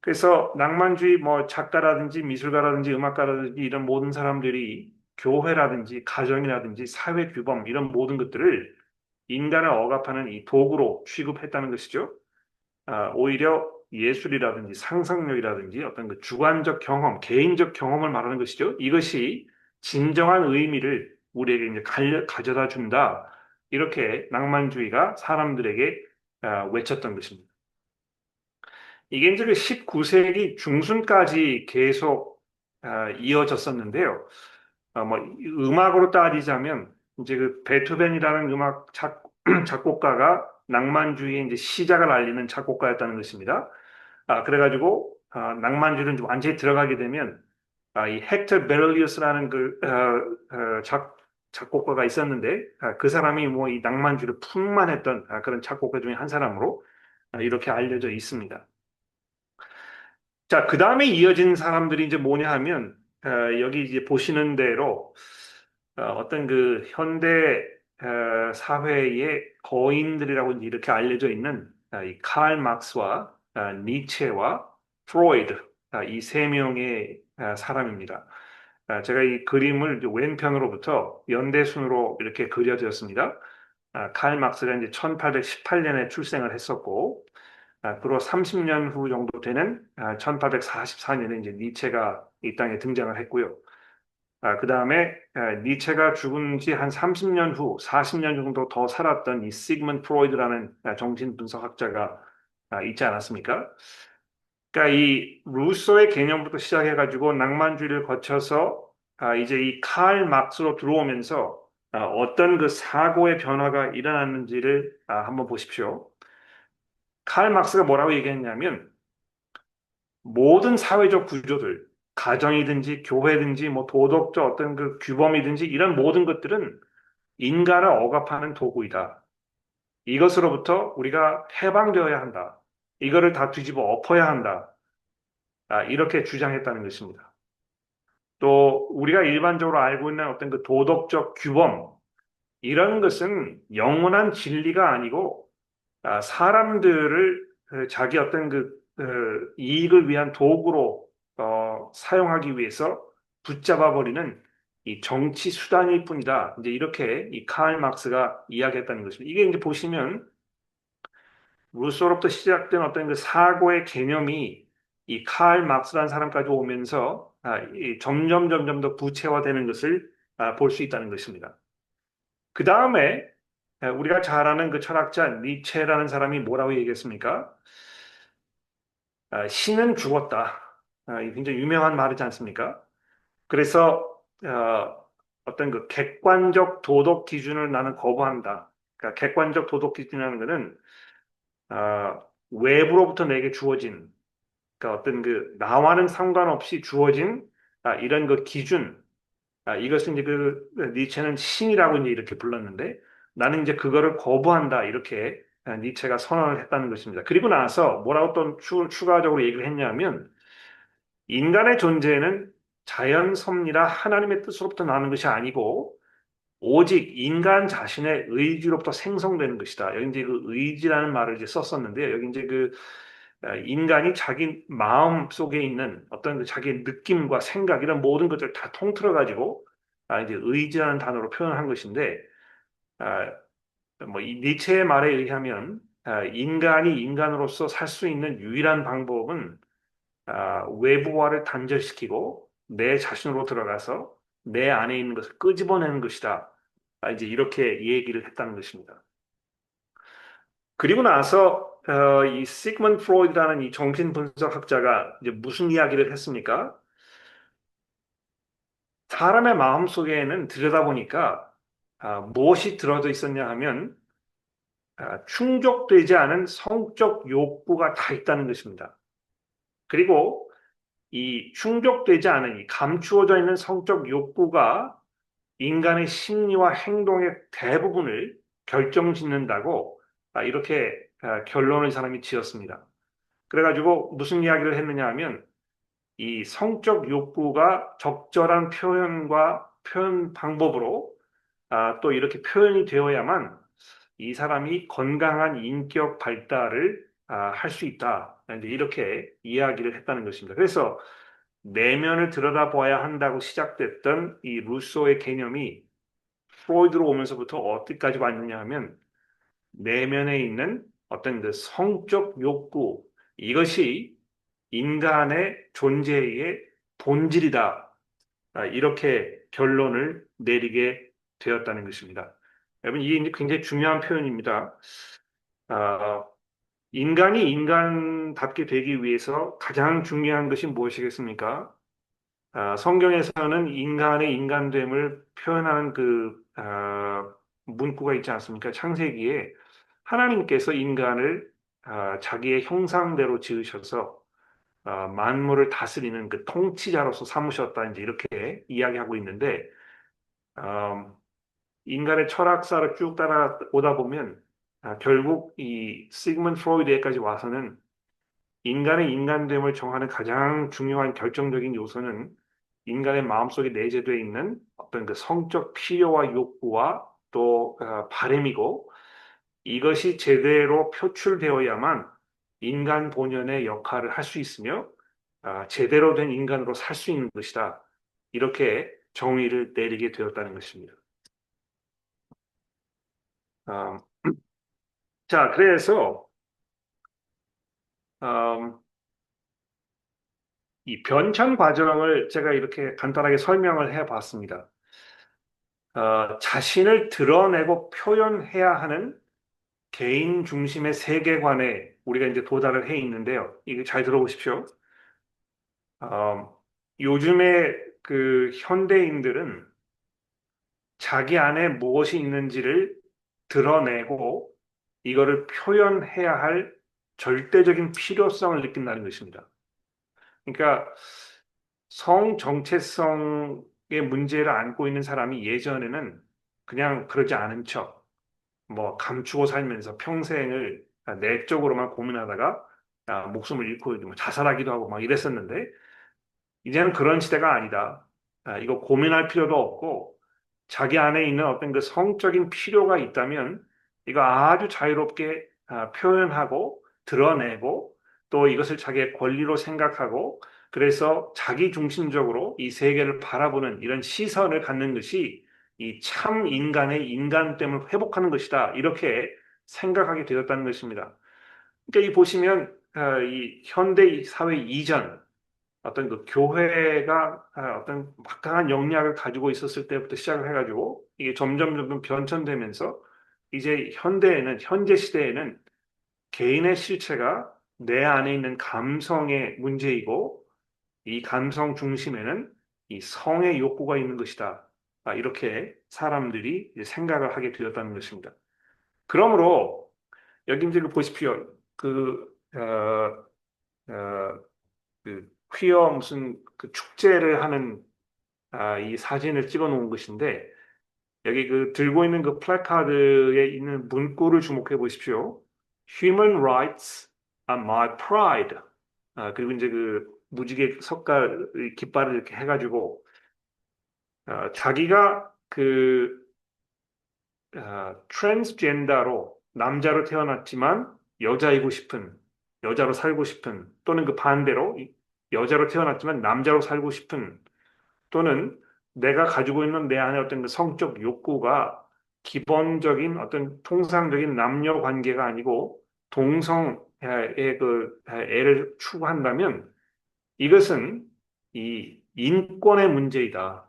그래서 낭만주의 작가라든지 미술가라든지 음악가라든지 이런 모든 사람들이 교회라든지 가정이라든지 사회 규범 이런 모든 것들을 인간을 억압하는 이 도구로 취급했다는 것이죠. 오히려 예술이라든지 상상력이라든지 어떤 주관적 경험, 개인적 경험을 말하는 것이죠. 이것이 진정한 의미를 우리에게 이제 가져다 준다. 이렇게 낭만주의가 사람들에게 외쳤던 것입니다. 이게 이제 19세기 중순까지 계속 이어졌었는데요. 뭐 음악으로 따지자면 이제 그 베토벤이라는 작곡가가 낭만주의의 이제 시작을 알리는 작곡가였다는 것입니다. 그래가지고 낭만주의는 좀 완전히 들어가게 되면 이 헥터 베를리우스라는 작곡가가 있었는데 그 사람이 뭐 이 낭만주의를 풍만했던 그런 작곡가 중에 한 사람으로 이렇게 알려져 있습니다. 자, 그 다음에 이어진 사람들이 이제 뭐냐 하면 여기 이제 보시는 대로 어떤 그 현대 사회의 거인들이라고 이제 이렇게 알려져 있는 이칼 막스와 니체와 프로이드 이 세 명의 사람입니다. 제가 이 그림을 이제 왼편으로부터 연대순으로 이렇게 그려졌습니다. 칼 막스가 이제 1818년에 출생을 했었고, 그리고 30년 후 정도 되는 1844년에 이제 니체가 이 땅에 등장을 했고요. 그 다음에 니체가 죽은 지 한 30년 후, 40년 정도 더 살았던 이 시그먼드 프로이드라는 정신분석학자가 있지 않았습니까? 그러니까 이 루소의 개념부터 시작해가지고 낭만주의를 거쳐서 이제 이 칼 막스로 들어오면서 어떤 그 사고의 변화가 일어났는지를 한번 보십시오. 칼 막스가 뭐라고 얘기했냐면 모든 사회적 구조들, 가정이든지 교회든지 뭐 도덕적 어떤 그 규범이든지 이런 모든 것들은 인간을 억압하는 도구이다. 이것으로부터 우리가 해방되어야 한다. 이거를 다 뒤집어 엎어야 한다. 이렇게 주장했다는 것입니다. 또 우리가 일반적으로 알고 있는 어떤 그 도덕적 규범, 이런 것은 영원한 진리가 아니고 사람들을 자기 어떤 이익을 위한 도구로 사용하기 위해서 붙잡아 버리는 이 정치 수단일 뿐이다. 이제 이렇게 이 칼 막스가 이야기했다는 것입니다. 이게 이제 보시면 루소로부터 시작된 어떤 그 사고의 개념이 이 칼 막스라는 사람까지 오면서 이 점점 더 구체화되는 것을 볼 수 있다는 것입니다. 그 다음에 우리가 잘 아는 그 철학자 니체라는 사람이 뭐라고 얘기했습니까? 신은 죽었다. 이 굉장히 유명한 말이지 않습니까? 그래서 어떤 그 객관적 도덕 기준을 나는 거부한다. 그러니까 객관적 도덕 기준이라는 것은 외부로부터 내게 주어진, 그러니까 어떤 그 나와는 상관없이 주어진 이런 그 기준, 이것은 이제 그 니체는 신이라고 이제 이렇게 불렀는데 나는 이제 그거를 거부한다 이렇게 니체가 선언을 했다는 것입니다. 그리고 나서 뭐라고 또 추가적으로 얘기를 했냐면 인간의 존재는 자연 섭리라 하나님의 뜻으로부터 나는 것이 아니고 오직 인간 자신의 의지로부터 생성되는 것이다. 여기 이제 그 의지라는 말을 이제 썼었는데요. 여기 이제 인간이 자기 마음 속에 있는 어떤 그 자기의 느낌과 생각 이런 모든 것들을 다 통틀어 가지고 이제 의지라는 단어로 표현한 것인데 아, 뭐이 니체의 말에 의하면 인간이 인간으로서 살 수 있는 유일한 방법은 외부와를 단절시키고 내 자신으로 들어가서 내 안에 있는 것을 끄집어내는 것이다. 이제 이렇게 얘기를 했다는 것입니다. 그리고 나서 이 시그먼드 프로이드라는 이 정신분석학자가 이제 무슨 이야기를 했습니까? 사람의 마음 속에는 들여다보니까 무엇이 들어져 있었냐 하면 충족되지 않은 성적 욕구가 다 있다는 것입니다. 그리고 이 충족되지 않은 이 감추어져 있는 성적 욕구가 인간의 심리와 행동의 대부분을 결정짓는다고 이렇게 결론을 이 사람이 지었습니다. 그래가지고 무슨 이야기를 했느냐 하면 이 성적 욕구가 적절한 표현과 표현 방법으로 또 이렇게 표현이 되어야만 이 사람이 건강한 인격 발달을 할 수 있다. 이제 이렇게 이야기를 했다는 것입니다. 그래서 내면을 들여다봐야 한다고 시작됐던 이 루소의 개념이 프로이드로 오면서부터 어디까지 왔느냐 하면 내면에 있는 어떤 그 성적 욕구 이것이 인간의 존재의 본질이다. 이렇게 결론을 내리게 되었다는 것입니다. 여러분 이게 이제 굉장히 중요한 표현입니다. 아, 인간이 인간답게 되기 위해서 가장 중요한 것이 무엇이겠습니까? 성경에서는 인간의 인간됨을 표현하는 문구가 있지 않습니까? 창세기에 하나님께서 인간을 자기의 형상대로 지으셔서 만물을 다스리는 그 통치자로서 삼으셨다. 이제 이렇게 이야기하고 있는데, 어, 인간의 철학사를 쭉 따라오다 보면 결국 이 시그먼드 프로이드에까지 와서는 인간의 인간됨을 정하는 가장 중요한 결정적인 요소는 인간의 마음속에 내재되어 있는 어떤 그 성적 필요와 욕구와 또 바램이고 이것이 제대로 표출되어야만 인간 본연의 역할을 할 수 있으며 제대로 된 인간으로 살 수 있는 것이다. 이렇게 정의를 내리게 되었다는 것입니다. 어, 자, 그래서 음, 이 변천 과정을 제가 이렇게 간단하게 설명을 해 봤습니다. 자신을 드러내고 표현해야 하는 개인 중심의 세계관에 우리가 이제 도달을 해 있는데요. 이거 잘 들어보십시오. 요즘에 그 현대인들은 자기 안에 무엇이 있는지를 드러내고 이거를 표현해야 할 절대적인 필요성을 느낀다는 것입니다. 그러니까 성 정체성의 문제를 안고 있는 사람이 예전에는 그냥 그러지 않은 척, 뭐 감추고 살면서 평생을 내적으로만 고민하다가 목숨을 잃고 뭐 자살하기도 하고 막 이랬었는데 이제는 그런 시대가 아니다. 이거 고민할 필요도 없고 자기 안에 있는 어떤 그 성적인 필요가 있다면 이거 아주 자유롭게 표현하고 드러내고 또 이것을 자기의 권리로 생각하고 그래서 자기 중심적으로 이 세계를 바라보는 이런 시선을 갖는 것이 이 참 인간의 인간됨을 회복하는 것이다. 이렇게 생각하게 되었다는 것입니다. 그러니까 이 보시면 이 현대 사회 이전 어떤 그 교회가 어떤 막강한 영향을 가지고 있었을 때부터 시작을 해가지고 이게 점점 변천되면서 이제 현재 시대에는 개인의 실체가 내 안에 있는 감성의 문제이고 이 감성 중심에는 이 성의 욕구가 있는 것이다. 이렇게 사람들이 이제 생각을 하게 되었다는 것입니다. 그러므로 여기 이제 보십시오. 어, 퀴어 무슨 그 축제를 하는 이 사진을 찍어 놓은 것인데 여기 그 들고 있는 그 플래카드에 있는 문구를 주목해 보십시오. Human rights are my pride. 그리고 이제 그 무지개 석갈 깃발을 이렇게 해가지고 자기가 트랜스젠더로 남자로 태어났지만 여자이고 싶은 여자로 살고 싶은 또는 그 반대로 여자로 태어났지만 남자로 살고 싶은 또는 내가 가지고 있는 내 안에 어떤 그 성적 욕구가 기본적인 어떤 통상적인 남녀 관계가 아니고 동성의 애를 추구한다면 이것은 이 인권의 문제이다.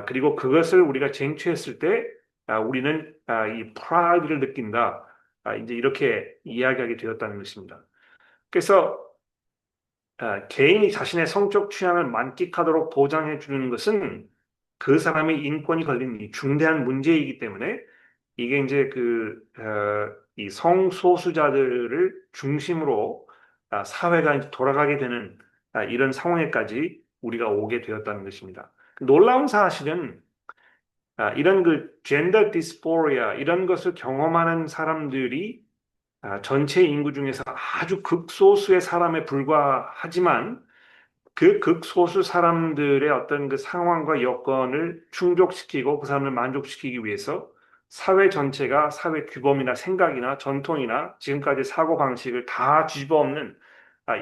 그리고 그것을 우리가 쟁취했을 때 우리는 이 프라이드를 느낀다. 이제 이렇게 이야기하게 되었다는 것입니다. 그래서 개인이 자신의 성적 취향을 만끽하도록 보장해 주는 것은 그 사람의 인권이 걸린 이 중대한 문제이기 때문에 이게 이제 이 성소수자들을 중심으로 사회가 이제 돌아가게 되는 이런 상황에까지 우리가 오게 되었다는 것입니다. 놀라운 사실은 이런 그 젠더 디스포리아 이런 것을 경험하는 사람들이 전체 인구 중에서 아주 극소수의 사람에 불과하지만 그 극소수 사람들의 어떤 그 상황과 여건을 충족시키고 그 사람을 만족시키기 위해서 사회 전체가 사회 규범이나 생각이나 전통이나 지금까지 사고 방식을 다 뒤집어 엎는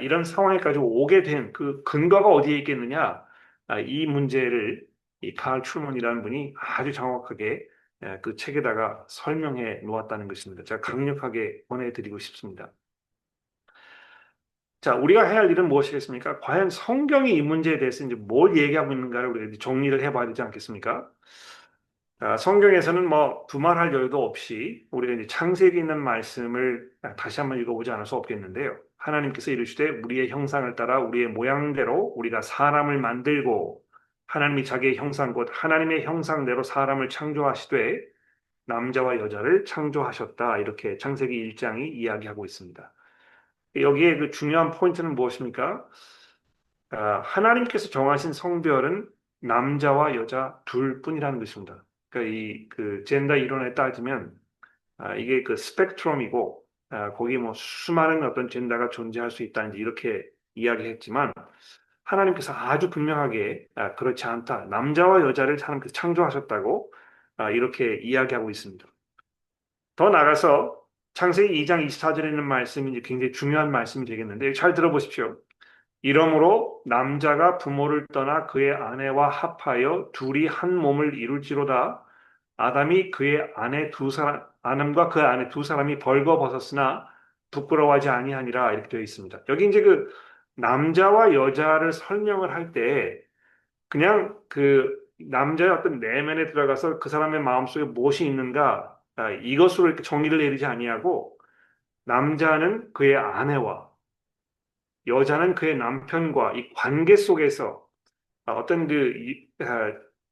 이런 상황에까지 오게 된 그 근거가 어디에 있겠느냐? 이 문제를 이 칼 출먼이라는 분이 아주 정확하게 그 책에다가 설명해 놓았다는 것입니다. 제가 강력하게 권해드리고 싶습니다. 자, 우리가 해야 할 일은 무엇이겠습니까? 과연 성경이 이 문제에 대해서 이제 뭘 얘기하고 있는가를 우리가 이제 정리를 해봐야 되지 않겠습니까? 성경에서는 뭐 두말할 여유도 없이 우리가 이제 창세기 있는 말씀을 다시 한번 읽어보지 않을 수 없겠는데요. 하나님께서 이르시되 우리의 형상을 따라 우리의 모양대로 우리가 사람을 만들고 하나님이 자기의 형상 곧 하나님의 형상대로 사람을 창조하시되 남자와 여자를 창조하셨다. 이렇게 창세기 1장이 이야기하고 있습니다. 여기에 그 중요한 포인트는 무엇입니까? 하나님께서 정하신 성별은 남자와 여자 둘뿐이라는 것입니다. 그러니까 이 그 젠더 이론에 따지면 이게 그 스펙트럼이고 거기 뭐 수많은 어떤 젠더가 존재할 수 있다 이제 이렇게 이야기했지만 하나님께서 아주 분명하게 그렇지 않다. 남자와 여자를 하나님께서 창조하셨다고 이렇게 이야기하고 있습니다. 더 나아가서 창세기 2장 24절에 있는 말씀이 이제 굉장히 중요한 말씀이 되겠는데 잘 들어보십시오. 이러므로 남자가 부모를 떠나 그의 아내와 합하여 둘이 한 몸을 이룰지로다. 아담이 그의 아내 두 사람, 아담과 그 아내 두 사람이 벌거벗었으나 부끄러워하지 아니하니라 이렇게 되어 있습니다. 여기 이제 그 남자와 여자를 설명을 할 때 그냥 그 남자의 어떤 내면에 들어가서 그 사람의 마음속에 무엇이 있는가 이것으로 이렇게 정의를 내리지 아니하고 남자는 그의 아내와 여자는 그의 남편과 이 관계 속에서 어떤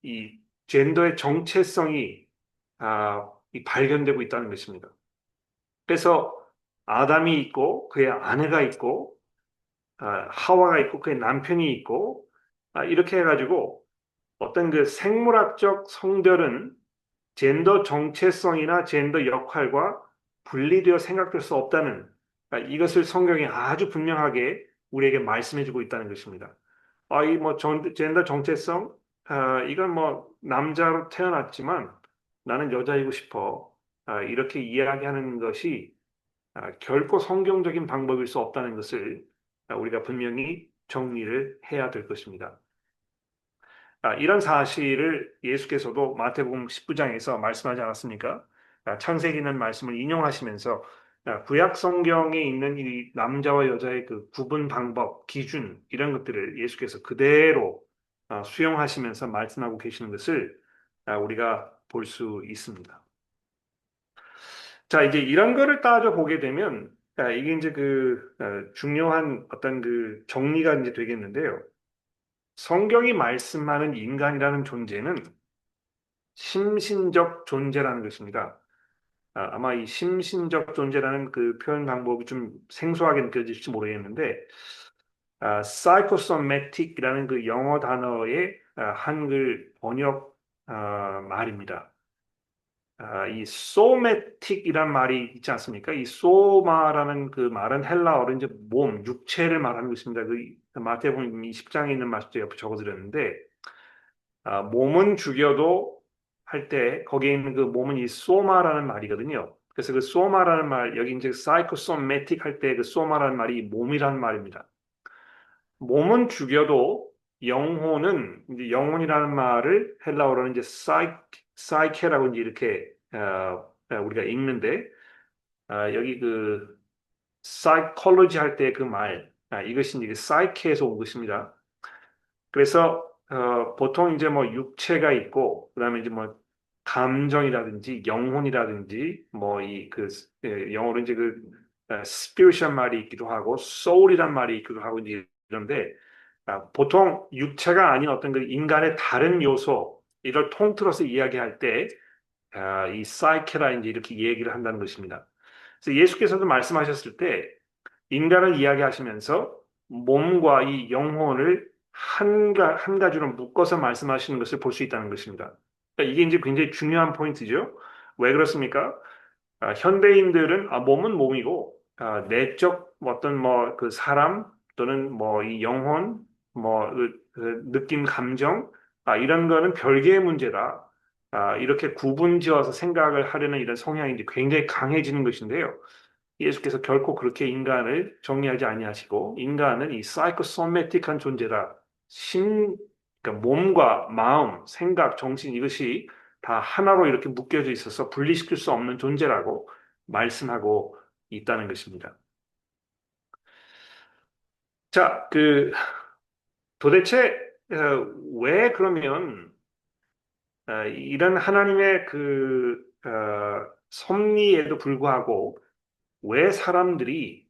이 젠더의 정체성이 이 발견되고 있다는 것입니다. 그래서 아담이 있고 그의 아내가 있고 하와가 있고 그의 남편이 있고 이렇게 해가지고 어떤 그 생물학적 성별은 젠더 정체성이나 젠더 역할과 분리되어 생각될 수 없다는 이것을 성경이 아주 분명하게 우리에게 말씀해주고 있다는 것입니다. 이 뭐 젠더 정체성 이건 뭐 남자로 태어났지만 나는 여자이고 싶어 이렇게 이야기하는 것이 결코 성경적인 방법일 수 없다는 것을 우리가 분명히 정리를 해야 될 것입니다. 이런 사실을 예수께서도 마태복음 19장에서 말씀하지 않았습니까? 창세기는 말씀을 인용하시면서 구약 성경에 있는 이 남자와 여자의 그 구분 방법, 기준 이런 것들을 예수께서 그대로 수용하시면서 말씀하고 계시는 것을 우리가 볼 수 있습니다. 자, 이제 이런 거를 따져 보게 되면 이게 이제 그 중요한 어떤 그 정리가 이제 되겠는데요. 성경이 말씀하는 인간이라는 존재는 심신적 존재라는 것입니다. 아마 이 심신적 존재라는 그 표현 방법이 좀 생소하게 느껴질지 모르겠는데, psychosomatic이라는 그 영어 단어의 한글 번역 말입니다. 이 somatic이란 말이 있지 않습니까? 이 soma라는 그 말은 헬라어로 이제 몸, 육체를 말하는 것입니다. 그 마태복음 20장에 있는 말씀도 옆에 적어드렸는데, 몸은 죽여도 할 때 거기에 있는 그 몸은 이 소마라는 말이거든요. 그래서 그 소마라는 말 여기 이제 사이코소매틱 할 때 그 소마라는 말이 몸이라는 말입니다. 몸은 죽여도 영혼은 이제 영혼이라는 말을 헬라어로는 이제 사이케라고 이제 이렇게 우리가 읽는데 여기 그 사이콜로지 할 때 그 말 이것이 이제 사이케에서 온 것입니다. 그래서 보통 이제 뭐 육체가 있고 그다음에 이제 뭐 감정이라든지 영혼이라든지 뭐 이 그 영어로 이제 그 spiritual 말이 있기도 하고 soul이란 말이 있기도 하고 이제 이런데 보통 육체가 아닌 어떤 그 인간의 다른 요소 이걸 통틀어서 이야기할 때 이 psyche라 이제 이렇게 얘기를 한다는 것입니다. 그래서 예수께서도 말씀하셨을 때 인간을 이야기하시면서 몸과 이 영혼을 한 가지로 묶어서 말씀하시는 것을 볼 수 있다는 것입니다. 그러니까 이게 이제 굉장히 중요한 포인트죠. 왜 그렇습니까? 현대인들은 몸은 몸이고 내적 어떤 뭐 그 사람 또는 뭐 이 영혼 그 느낌 감정 이런 거는 별개의 문제다. 이렇게 구분지어서 생각을 하려는 이런 성향이 이제 굉장히 강해지는 것인데요. 예수께서 결코 그렇게 인간을 정리하지 아니하시고 인간은 이 사이코소매틱한 존재다. 그러니까 몸과 마음, 생각, 정신 이것이 다 하나로 이렇게 묶여져 있어서 분리시킬 수 없는 존재라고 말씀하고 있다는 것입니다. 자, 도대체 왜 그러면 이런 하나님의 섭리에도 불구하고 왜 사람들이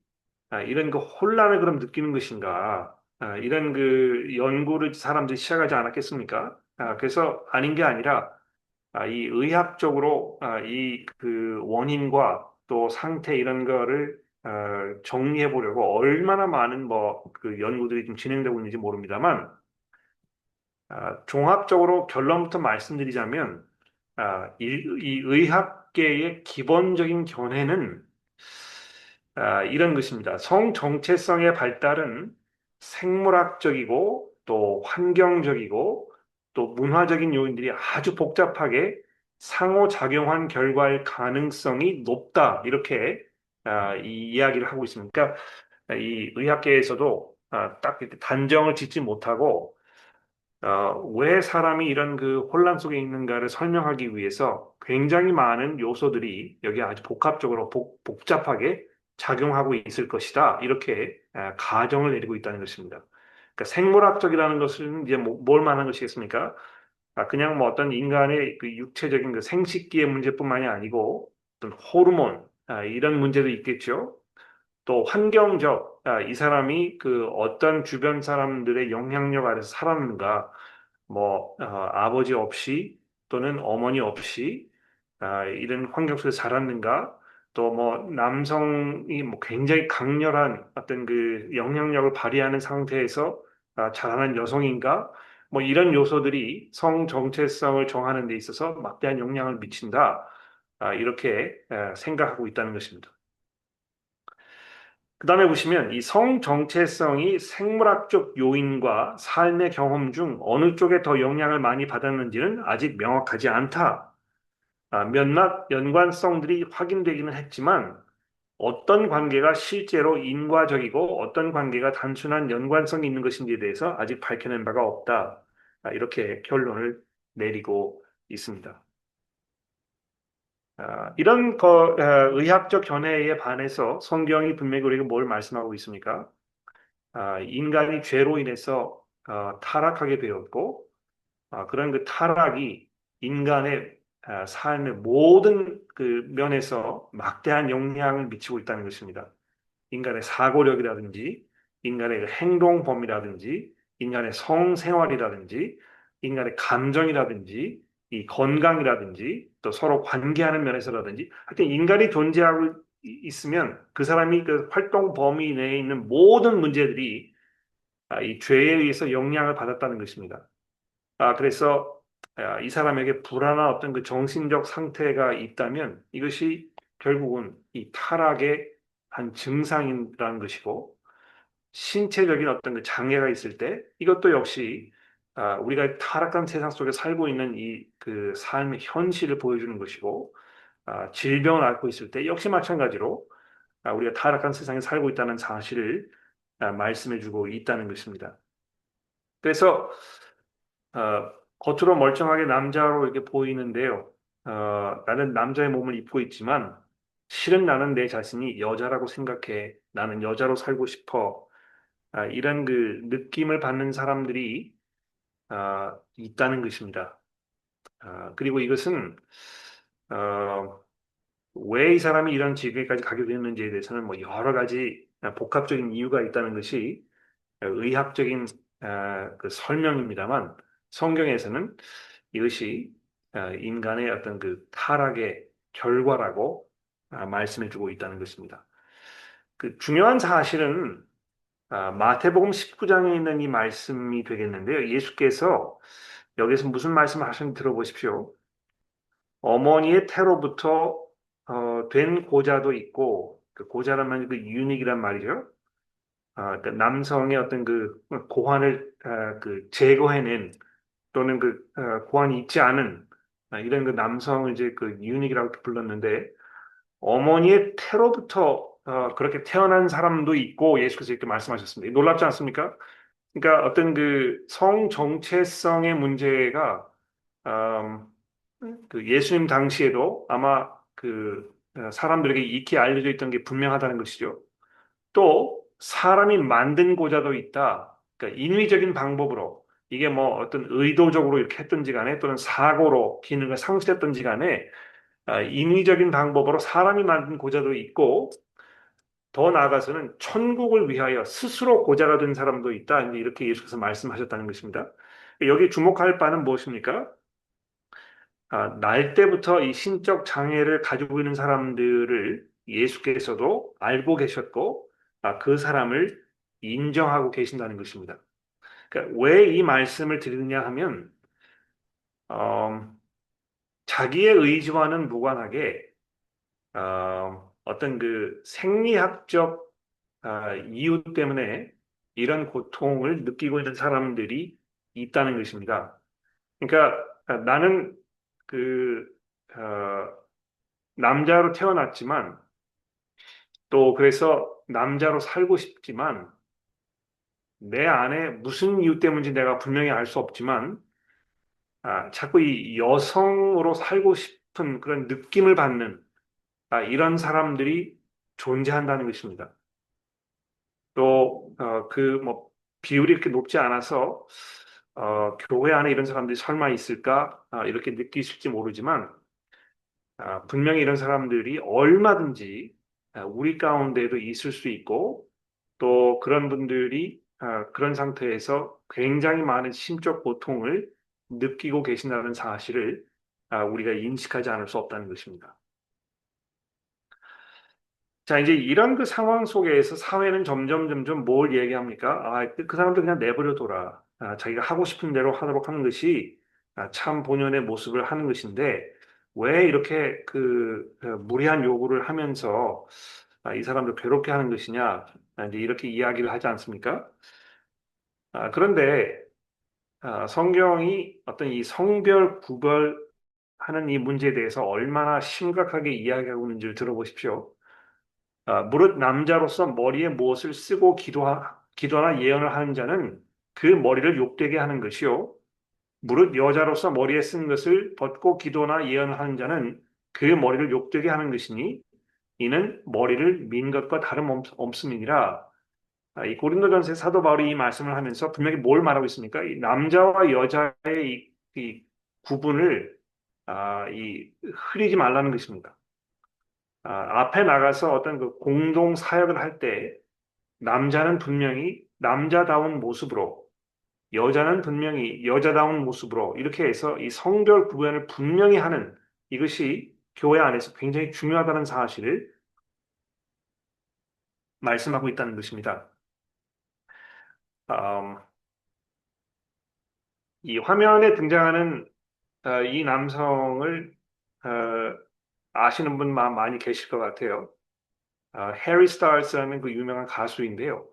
이런 그 혼란을 그럼 느끼는 것인가? 이런 그 연구를 사람들이 시작하지 않았겠습니까? 그래서 아닌 게 아니라 이 의학적으로 이 그 원인과 또 상태 이런 거를 정리해 보려고 얼마나 많은 뭐 그 연구들이 좀 진행되고 있는지 모릅니다만 종합적으로 결론부터 말씀드리자면 이 의학계의 기본적인 견해는 이런 것입니다. 성 정체성의 발달은 생물학적이고 또 환경적이고 또 문화적인 요인들이 아주 복잡하게 상호작용한 결과일 가능성이 높다. 이렇게 이 이야기를 하고 있습니다. 그러니까 이 의학계에서도 딱 이렇게 단정을 짓지 못하고 왜 사람이 이런 그 혼란 속에 있는가를 설명하기 위해서 굉장히 많은 요소들이 여기 아주 복합적으로 복잡하게 작용하고 있을 것이다. 이렇게 가정을 내리고 있다는 것입니다. 그러니까 생물학적이라는 것은 이제 뭘 말하는 것이겠습니까? 그냥 뭐 어떤 인간의 그 육체적인 그 생식기의 문제뿐만이 아니고 어떤 호르몬 이런 문제도 있겠죠. 또 환경적, 이 사람이 그 어떤 주변 사람들의 영향력 아래서 살았는가, 뭐 아버지 없이 또는 어머니 없이 이런 환경 속에서 자랐는가, 또 뭐 남성이 뭐 굉장히 강렬한 어떤 그 영향력을 발휘하는 상태에서 자라난 여성인가, 뭐 이런 요소들이 성 정체성을 정하는 데 있어서 막대한 영향을 미친다. 이렇게 생각하고 있다는 것입니다. 그 다음에 보시면 이 성 정체성이 생물학적 요인과 삶의 경험 중 어느 쪽에 더 영향을 많이 받았는지는 아직 명확하지 않다. 몇몇 연관성들이 확인되기는 했지만 어떤 관계가 실제로 인과적이고 어떤 관계가 단순한 연관성이 있는 것인지에 대해서 아직 밝혀낸 바가 없다. 이렇게 결론을 내리고 있습니다. 이런 의학적 견해에 반해서 성경이 분명히 우리에게 뭘 말씀하고 있습니까? 인간이 죄로 인해서 타락하게 되었고, 그런 그 타락이 인간의 삶의 모든 그 면에서 막대한 영향을 미치고 있다는 것입니다. 인간의 사고력이라든지, 인간의 그 행동 범위라든지, 인간의 성생활이라든지, 인간의 감정이라든지, 이 건강이라든지, 또 서로 관계하는 면에서라든지, 하여튼 인간이 존재하고 있으면 그 사람이 그 활동 범위 내에 있는 모든 문제들이 이 죄에 의해서 영향을 받았다는 것입니다. 그래서 이 사람에게 불안한 어떤 그 정신적 상태가 있다면 이것이 결국은 이 타락의 한 증상이라는 것이고 신체적인 어떤 그 장애가 있을 때 이것도 역시 우리가 타락한 세상 속에 살고 있는 이 그 삶의 현실을 보여주는 것이고 질병을 앓고 있을 때 역시 마찬가지로 우리가 타락한 세상에 살고 있다는 사실을 말씀해주고 있다는 것입니다. 그래서 겉으로 멀쩡하게 남자로 이렇게 보이는데요. 나는 남자의 몸을 입고 있지만 실은 나는 내 자신이 여자라고 생각해. 나는 여자로 살고 싶어. 이런 그 느낌을 받는 사람들이 있다는 것입니다. 그리고 이것은 왜 이 사람이 이런 지경까지 가게 됐는지에 대해서는 뭐 여러 가지 복합적인 이유가 있다는 것이 의학적인 그 설명입니다만 성경에서는 이것이 인간의 어떤 그 타락의 결과라고 말씀해주고 있다는 것입니다. 그 중요한 사실은 마태복음 19장에 있는 이 말씀이 되겠는데요. 예수께서 여기서 무슨 말씀을 하셨는지 들어보십시오. 어머니의 태로부터 된 고자도 있고 그 고자라면 그 유닉이란 말이죠. 그러니까 남성의 어떤 그 고환을 그 제거해낸 또는 그 고환이 있지 않은 이런 그 남성을 이제 그 유닉이라고 불렀는데 어머니의 태로부터 그렇게 태어난 사람도 있고 예수께서 이렇게 말씀하셨습니다. 놀랍지 않습니까? 그러니까 어떤 그 성 정체성의 문제가 음, 그 예수님 당시에도 아마 그 사람들에게 익히 알려져 있던 게 분명하다는 것이죠. 또 사람이 만든 고자도 있다. 그러니까 인위적인 방법으로 이게 뭐 어떤 의도적으로 이렇게 했든지 간에 또는 사고로 기능을 상실했든지 간에 인위적인 방법으로 사람이 만든 고자도 있고 더 나아가서는 천국을 위하여 스스로 고자가 된 사람도 있다. 이제 이렇게 예수께서 말씀하셨다는 것입니다. 여기 주목할 바는 무엇입니까? 날 때부터 이 신적 장애를 가지고 있는 사람들을 예수께서도 알고 계셨고, 그 사람을 인정하고 계신다는 것입니다. 그러니까 왜 이 말씀을 드리느냐 하면, 어, 자기의 의지와는 무관하게 어떤 그 생리학적 이유 때문에 이런 고통을 느끼고 있는 사람들이 있다는 것입니다. 그러니까 나는 그 남자로 태어났지만 또 그래서 남자로 살고 싶지만 내 안에 무슨 이유 때문인지 내가 분명히 알 수 없지만 자꾸 이 여성으로 살고 싶은 그런 느낌을 받는 이런 사람들이 존재한다는 것입니다. 또 그 뭐 비율이 이렇게 높지 않아서 교회 안에 이런 사람들이 설마 있을까 이렇게 느끼실지 모르지만 분명히 이런 사람들이 얼마든지 우리 가운데도 있을 수 있고 또 그런 분들이 그런 상태에서 굉장히 많은 심적 고통을 느끼고 계신다는 사실을 우리가 인식하지 않을 수 없다는 것입니다. 자, 이제 이런 그 상황 속에서 사회는 점점 뭘 얘기합니까? 그 사람들 그냥 내버려 둬라. 자기가 하고 싶은 대로 하도록 하는 것이 참 본연의 모습을 하는 것인데 왜 이렇게 그 무리한 요구를 하면서 이 사람들 괴롭게 하는 것이냐? 이제 이렇게 이야기를 하지 않습니까? 그런데 성경이 어떤 이 성별 구별하는 이 문제에 대해서 얼마나 심각하게 이야기하고 있는지를 들어보십시오. 무릇 남자로서 머리에 무엇을 쓰고 기도나 예언을 하는 자는 그 머리를 욕되게 하는 것이요. 무릇 여자로서 머리에 쓴 것을 벗고 기도나 예언을 하는 자는 그 머리를 욕되게 하는 것이니 이는 머리를 민 것과 다름없음이니라. 이 고린도전서의 사도 바울이 이 말씀을 하면서 분명히 뭘 말하고 있습니까? 이 남자와 여자의 이 구분을 흐리지 말라는 것입니다. 앞에 나가서 어떤 그 공동 사역을 할 때 남자는 분명히 남자다운 모습으로 여자는 분명히 여자다운 모습으로 이렇게 해서 이 성별 구분을 분명히 하는 이것이 교회 안에서 굉장히 중요하다는 사실을 말씀하고 있다는 것입니다. 음, 이 화면에 등장하는 이 남성을 어, 아시는 분 많이 계실 것 같아요. 해리 스타일스라는 그 유명한 가수인데요.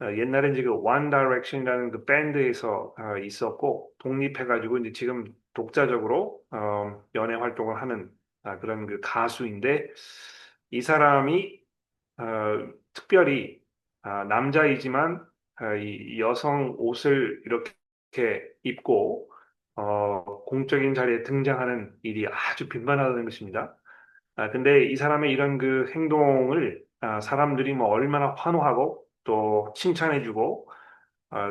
옛날에 이제 그 One Direction이라는 그 밴드에서 있었고 독립해가지고 이제 지금 독자적으로 연애 활동을 하는 그런 그 가수인데 이 사람이 특별히 남자이지만 이 여성 옷을 이렇게 입고 공적인 자리에 등장하는 일이 아주 빈번하다는 것입니다. 근데 이 사람의 이런 그 행동을 사람들이 뭐 얼마나 환호하고 또 칭찬해주고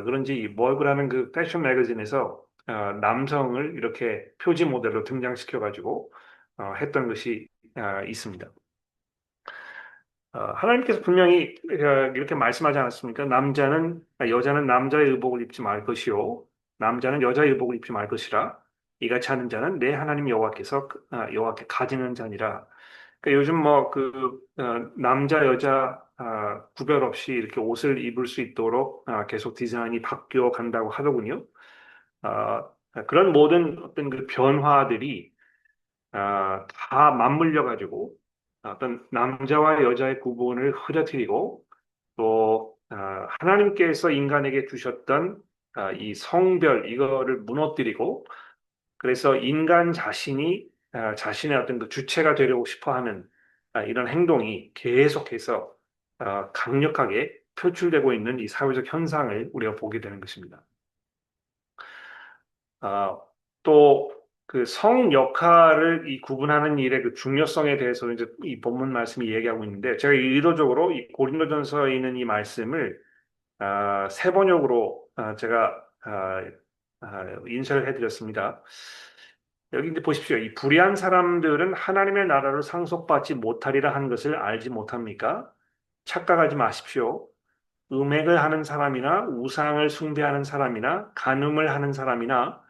그런지 이 월그라는 그 패션 매거진에서 남성을 이렇게 표지 모델로 등장시켜가지고 했던 것이 있습니다. 하나님께서 분명히 이렇게 말씀하지 않았습니까? 여자는 남자의 의복을 입지 말 것이요. 남자는 여자의 의복을 입지 말 것이라. 이같이 하는 자는 내 하나님 여호와께 가증한 자니라. 그러니까 요즘 뭐 남자 여자 구별 없이 이렇게 옷을 입을 수 있도록 계속 디자인이 바뀌어 간다고 하더군요. 아, 그런 모든 어떤 그 변화들이 다 맞물려 가지고 어떤 남자와 여자의 구분을 흐려뜨리고 또 하나님께서 인간에게 주셨던 이 성별 이거를 무너뜨리고 그래서 인간 자신이 자신의 어떤 그 주체가 되려고 싶어하는 이런 행동이 계속해서 강력하게 표출되고 있는 이 사회적 현상을 우리가 보게 되는 것입니다. 아, 또 그 성 역할을 이 구분하는 일의 그 중요성에 대해서 이제 이 본문 말씀이 얘기하고 있는데 제가 의도적으로 이 고린도전서에 있는 이 말씀을 세 번역으로 제가 인쇄를 해드렸습니다. 여기 이제 보십시오. 이 불의한 사람들은 하나님의 나라를 상속받지 못하리라 한 것을 알지 못합니까? 착각하지 마십시오. 음행을 하는 사람이나 우상을 숭배하는 사람이나 간음을 하는 사람이나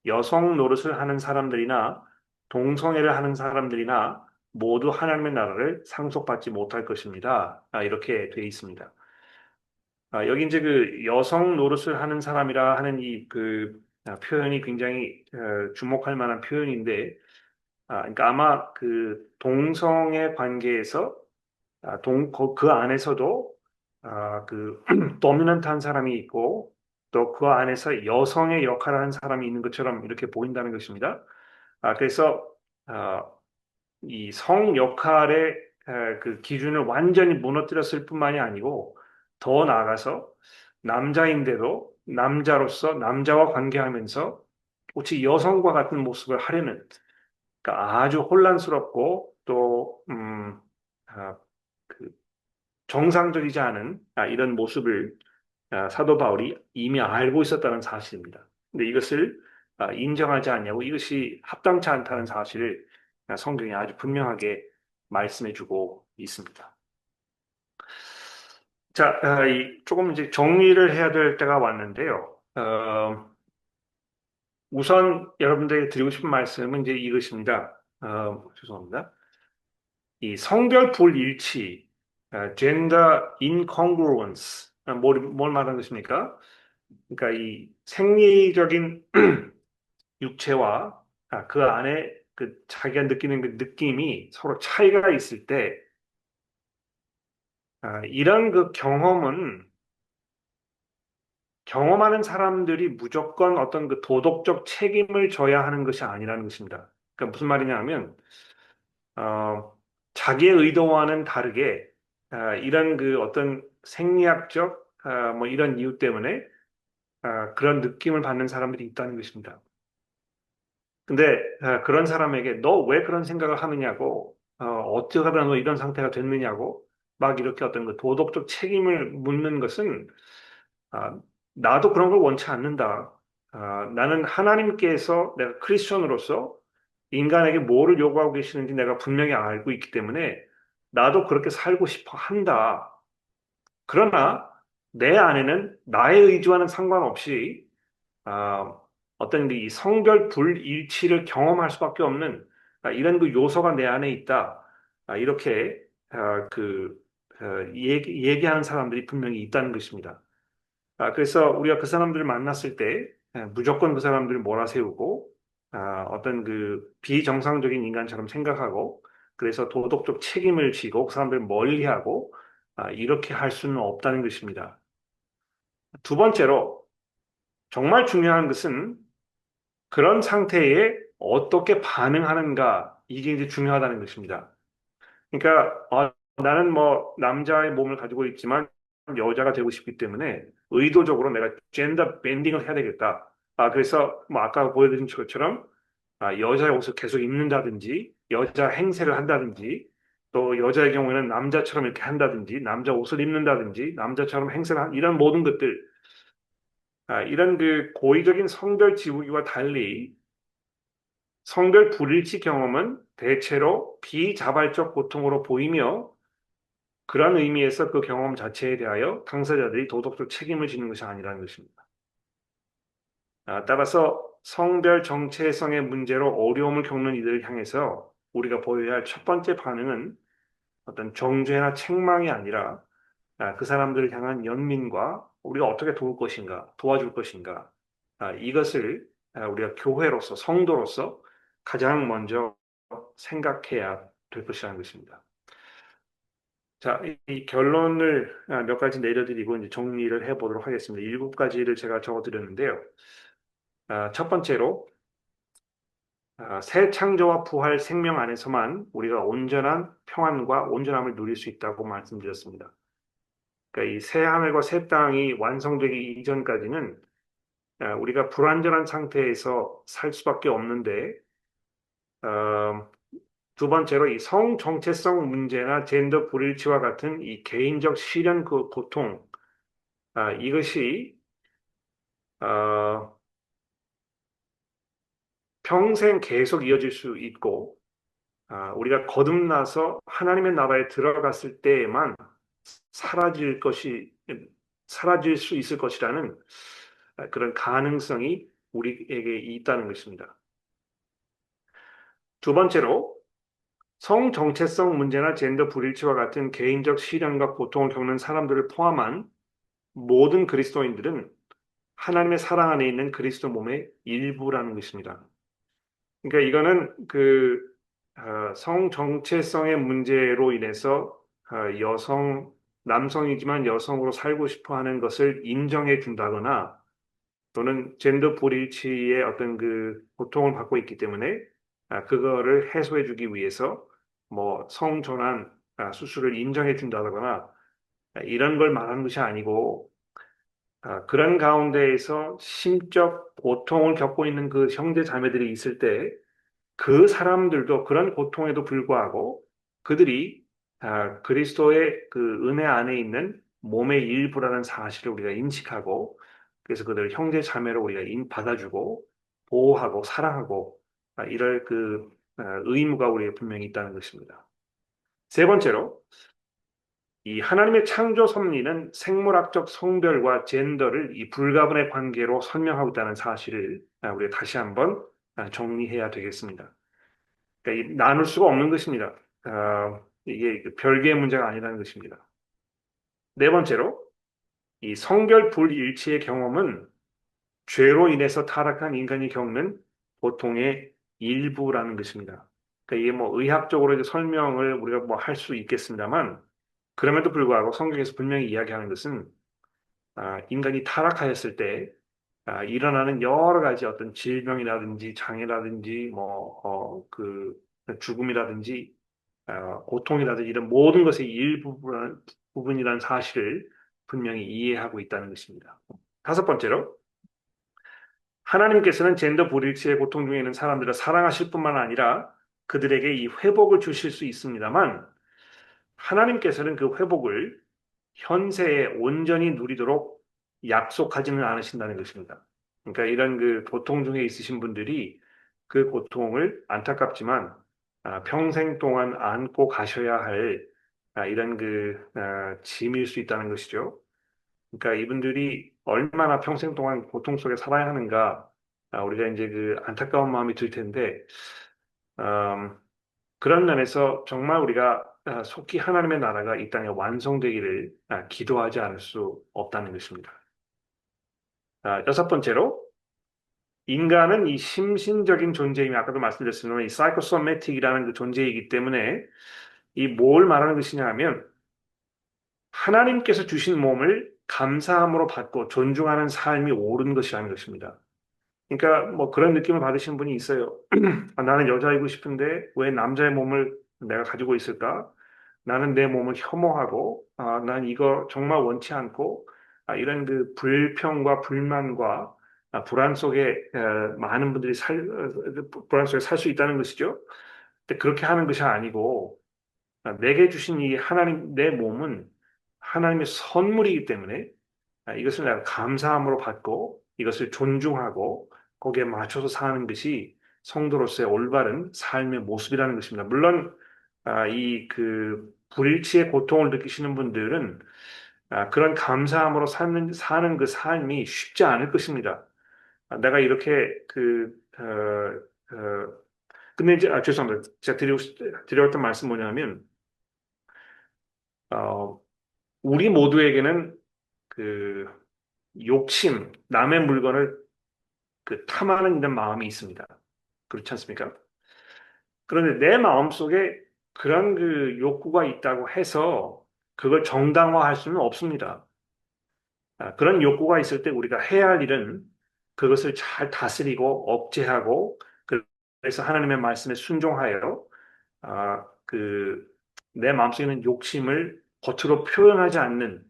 여성 노릇을 하는 사람들이나 동성애를 하는 사람들이나 모두 하나님의 나라를 상속받지 못할 것입니다. 이렇게 되어 있습니다. 여기 이제 그 여성 노릇을 하는 사람이라 하는 이 그 표현이 굉장히 주목할 만한 표현인데, 그러니까 아마 그 동성애 관계에서 그 안에서도 그 도미넌트한 사람이 있고 또 그 안에서 여성의 역할을 하는 사람이 있는 것처럼 이렇게 보인다는 것입니다. 그래서 아, 이 성 역할의 그 기준을 완전히 무너뜨렸을 뿐만이 아니고 더 나아가서 남자인데도 남자로서 남자와 관계하면서 혹시 여성과 같은 모습을 하려는 그러니까 아주 혼란스럽고 또 그 정상적이지 않은 이런 모습을 사도 바울이 이미 알고 있었다는 사실입니다. 근데 이것을 인정하지 않냐고 이것이 합당치 않다는 사실을 성경이 아주 분명하게 말씀해주고 있습니다. 자, 조금 이제 정리를 해야 될 때가 왔는데요. 우선 여러분들에게 드리고 싶은 말씀은 이제 이것입니다. 죄송합니다. 이 성별 불일치, gender incongruence, 뭘 말하는 것입니까? 그러니까 이 생리적인 육체와 그 안에 그 자기가 느끼는 그 느낌이 서로 차이가 있을 때 이런 그 경험은 경험하는 사람들이 무조건 어떤 그 도덕적 책임을 져야 하는 것이 아니라는 것입니다. 그러니까 무슨 말이냐면 자기의 의도와는 다르게 이런 그 어떤 생리학적 뭐 이런 이유 때문에 그런 느낌을 받는 사람들이 있다는 것입니다. 근데 그런 사람에게 너 왜 그런 생각을 하느냐고 어떻게 하다 너 이런 상태가 됐느냐고 막 이렇게 어떤 그 도덕적 책임을 묻는 것은 아, 나도 그런 걸 원치 않는다. 나는 하나님께서 내가 크리스천으로서 인간에게 뭐를 요구하고 계시는지 내가 분명히 알고 있기 때문에 나도 그렇게 살고 싶어 한다. 그러나 내 안에는 나의 의지와는 상관없이 아, 어떤 이 성별 불일치를 경험할 수밖에 없는 이런 그 요소가 내 안에 있다. 이렇게 얘기하는 사람들이 분명히 있다는 것입니다. 그래서 우리가 그 사람들을 만났을 때 무조건 그 사람들을 몰아세우고 어떤 그 비정상적인 인간처럼 생각하고 그래서 도덕적 책임을 지고 그 사람들을 멀리하고 이렇게 할 수는 없다는 것입니다. 두 번째로 정말 중요한 것은 그런 상태에 어떻게 반응하는가 이게 이제 중요하다는 것입니다. 그러니까 나는 뭐 남자의 몸을 가지고 있지만 여자가 되고 싶기 때문에 의도적으로 내가 젠더 밴딩을 해야 되겠다. 그래서 뭐 아까 보여드린 것처럼 여자의 옷을 계속 입는다든지 여자 행세를 한다든지 또 여자의 경우에는 남자처럼 이렇게 한다든지 남자 옷을 입는다든지 남자처럼 행세를 이런 모든 것들 이런 그 고의적인 성별 지우기와 달리 성별 불일치 경험은 대체로 비자발적 고통으로 보이며 그런 의미에서 그 경험 자체에 대하여 당사자들이 도덕적 책임을 지는 것이 아니라는 것입니다. 따라서 성별 정체성의 문제로 어려움을 겪는 이들을 향해서 우리가 보여야 할 첫 번째 반응은 어떤 정죄나 책망이 아니라 그 사람들을 향한 연민과 우리가 어떻게 도울 것인가, 도와줄 것인가, 이것을 우리가 교회로서, 성도로서 가장 먼저 생각해야 될 것이라는 것입니다. 자, 이 결론을 몇 가지 내려드리고 이제 정리를 해보도록 하겠습니다. 일곱 가지를 제가 적어드렸는데요. 첫 번째로, 새 창조와 부활 생명 안에서만 우리가 온전한 평안과 온전함을 누릴 수 있다고 말씀드렸습니다. 그러니까 이 새 하늘과 새 땅이 완성되기 이전까지는 우리가 불완전한 상태에서 살 수밖에 없는데, 어, 두 번째로 이 성 정체성 문제나 젠더 불일치와 같은 이 개인적 시련 그 고통, 이것이 어, 평생 계속 이어질 수 있고, 우리가 거듭나서 하나님의 나라에 들어갔을 때에만 사라질 것이, 사라질 수 있을 것이라는 그런 가능성이 우리에게 있다는 것입니다. 두 번째로, 성 정체성 문제나 젠더 불일치와 같은 개인적 시련과 고통을 겪는 사람들을 포함한 모든 그리스도인들은 하나님의 사랑 안에 있는 그리스도 몸의 일부라는 것입니다. 그러니까 이거는 성 정체성의 문제로 인해서 남성이지만 여성으로 살고 싶어 하는 것을 인정해 준다거나 또는 젠더 불일치의 어떤 그 고통을 받고 있기 때문에 그거를 해소해 주기 위해서 뭐 성전환 수술을 인정해 준다거나 이런 걸 말하는 것이 아니고 그런 가운데에서 심적 고통을 겪고 있는 그 형제 자매들이 있을 때 그 사람들도 그런 고통에도 불구하고 그들이 그리스도의 그 은혜 안에 있는 몸의 일부라는 사실을 우리가 인식하고 그래서 그들을 형제 자매로 우리가 받아주고 보호하고 사랑하고 이럴 의무가 우리에 분명히 있다는 것입니다. 세 번째로 이 하나님의 창조 섭리는 생물학적 성별과 젠더를 이 불가분의 관계로 설명하고 있다는 사실을 우리가 다시 한번 정리해야 되겠습니다. 그러니까 나눌 수가 없는 것입니다. 이게 그 별개의 문제가 아니라는 것입니다. 네 번째로, 이 성별 불일치의 경험은 죄로 인해서 타락한 인간이 겪는 고통의 일부라는 것입니다. 그러니까 이게 뭐 의학적으로 이제 설명을 우리가 뭐 할 수 있겠습니다만, 그럼에도 불구하고 성경에서 분명히 이야기하는 것은 인간이 타락하였을 때 일어나는 여러 가지 어떤 질병이라든지 장애라든지 죽음이라든지 고통이라든지 이런 모든 것의 부분이라는 사실을 분명히 이해하고 있다는 것입니다. 다섯 번째로, 하나님께서는 젠더 불일치의 고통 중에 있는 사람들을 사랑하실 뿐만 아니라 그들에게 이 회복을 주실 수 있습니다만, 하나님께서는 그 회복을 현세에 온전히 누리도록 약속하지는 않으신다는 것입니다. 그러니까 이런 그 고통 중에 있으신 분들이 그 고통을 안타깝지만 평생 동안 안고 가셔야 할 이런 짐일 수 있다는 것이죠. 그러니까 이분들이 얼마나 평생 동안 고통 속에 살아야 하는가 우리가 이제 그 안타까운 마음이 들 텐데 음, 그런 면에서 정말 우리가 속히 하나님의 나라가 이 땅에 완성되기를 기도하지 않을 수 없다는 것입니다. 여섯 번째로 인간은 이 심신적인 존재이며 아까도 말씀드렸습니다만 이 사이코소매틱이라는 그 존재이기 때문에 이 뭘 말하는 것이냐 하면 하나님께서 주신 몸을 감사함으로 받고 존중하는 삶이 옳은 것이라는 것입니다. 그러니까 뭐 그런 느낌을 받으시는 분이 있어요. 나는 여자이고 싶은데 왜 남자의 몸을 내가 가지고 있을까? 나는 내 몸을 혐오하고, 난 이거 정말 원치 않고, 이런 그 불평과 불만과 불안 속에 많은 분들이 불안 속에 살 수 있다는 것이죠. 근데 그렇게 하는 것이 아니고, 내게 주신 이 하나님, 내 몸은 하나님의 선물이기 때문에 이것을 내가 감사함으로 받고 이것을 존중하고 거기에 맞춰서 사는 것이 성도로서의 올바른 삶의 모습이라는 것입니다. 물론 이 불일치의 고통을 느끼시는 분들은 그런 감사함으로 사는 그 삶이 쉽지 않을 것입니다. 내가 이렇게 근데 이제 죄송합니다. 제가 드리고 싶던 말씀 뭐냐면 어, 우리 모두에게는 그 욕심, 남의 물건을 탐하는 이런 마음이 있습니다. 그렇지 않습니까? 그런데 내 마음속에 그런 그 욕구가 있다고 해서 그걸 정당화할 수는 없습니다. 그런 욕구가 있을 때 우리가 해야 할 일은 그것을 잘 다스리고 억제하고 그래서 하나님의 말씀에 순종하여 내 마음속에 있는 욕심을 겉으로 표현하지 않는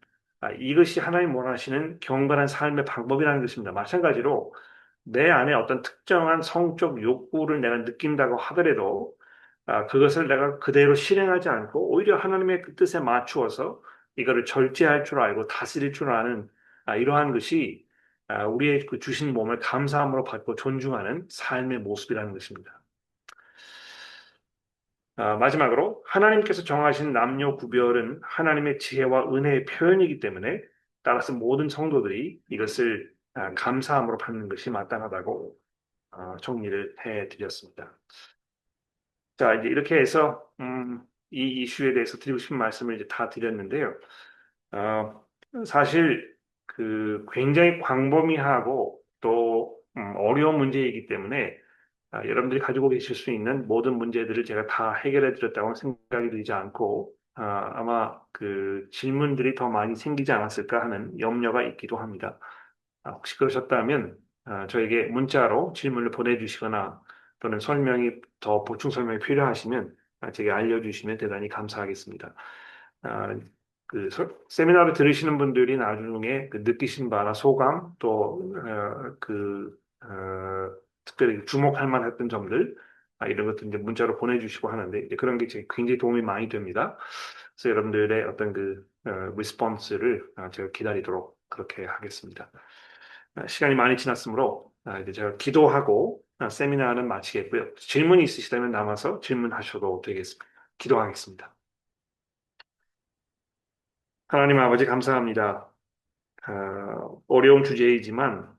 이것이 하나님 원하시는 경건한 삶의 방법이라는 것입니다. 마찬가지로 내 안에 어떤 특정한 성적 욕구를 내가 느낀다고 하더라도 그것을 내가 그대로 실행하지 않고 오히려 하나님의 그 뜻에 맞추어서 이거를 절제할 줄 알고 다스릴 줄 아는 이러한 것이 우리의 그 주신 몸을 감사함으로 받고 존중하는 삶의 모습이라는 것입니다. 마지막으로 하나님께서 정하신 남녀 구별은 하나님의 지혜와 은혜의 표현이기 때문에 따라서 모든 성도들이 이것을 감사함으로 받는 것이 마땅하다고 정리를 해드렸습니다. 자, 이제 이렇게 해서 이 이슈에 대해서 드리고 싶은 말씀을 이제 다 드렸는데요. 사실 그 굉장히 광범위하고 또 어려운 문제이기 때문에 여러분들이 가지고 계실 수 있는 모든 문제들을 제가 다 해결해 드렸다고 생각이 들지 않고 아마 그 질문들이 더 많이 생기지 않았을까 하는 염려가 있기도 합니다. 혹시 그러셨다면 저에게 문자로 질문을 보내주시거나 또는 더 보충 설명이 필요하시면 제게 알려주시면 대단히 감사하겠습니다. 아, 세미나를 들으시는 분들이 나중에 그 느끼신 바나 소감 특별히 주목할 만했던 점들 이런 것들 이제 문자로 보내주시고 하는데 이제 그런 게 굉장히 도움이 많이 됩니다. 그래서 여러분들의 어떤 리스폰스를 제가 기다리도록 그렇게 하겠습니다. 시간이 많이 지났으므로 이제 제가 기도하고 세미나는 마치겠고요. 질문이 있으시다면 남아서 질문하셔도 되겠습니다. 기도하겠습니다. 하나님 아버지 감사합니다. 어려운 주제이지만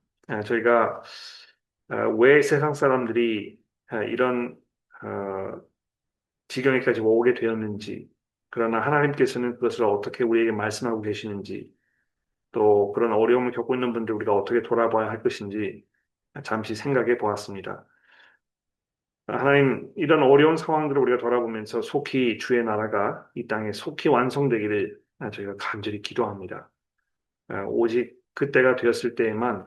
저희가 왜 세상 사람들이 이런 어, 지경에까지 오게 되었는지, 그러나 하나님께서는 그것을 어떻게 우리에게 말씀하고 계시는지, 또 그런 어려움을 겪고 있는 분들 우리가 어떻게 돌아봐야 할 것인지 잠시 생각해 보았습니다. 하나님, 이런 어려운 상황들을 우리가 돌아보면서 속히 주의 나라가 이 땅에 속히 완성되기를 저희가 간절히 기도합니다. 오직 그때가 되었을 때에만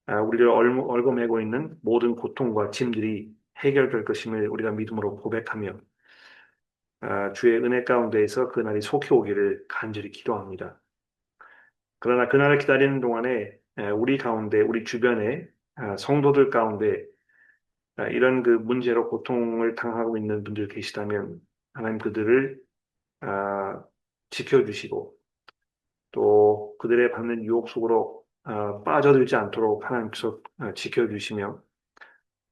우리를 얽어매고 있는 모든 고통과 짐들이 해결될 것임을 우리가 믿음으로 고백하며 주의 은혜 가운데에서 그날이 속히 오기를 간절히 기도합니다. 그러나 그날을 기다리는 동안에 우리 가운데, 우리 주변에 성도들 가운데 이런 그 문제로 고통을 당하고 있는 분들 계시다면 하나님 그들을 아, 지켜주시고 또 그들의 받는 유혹 속으로 빠져들지 않도록 하나님께서 지켜주시며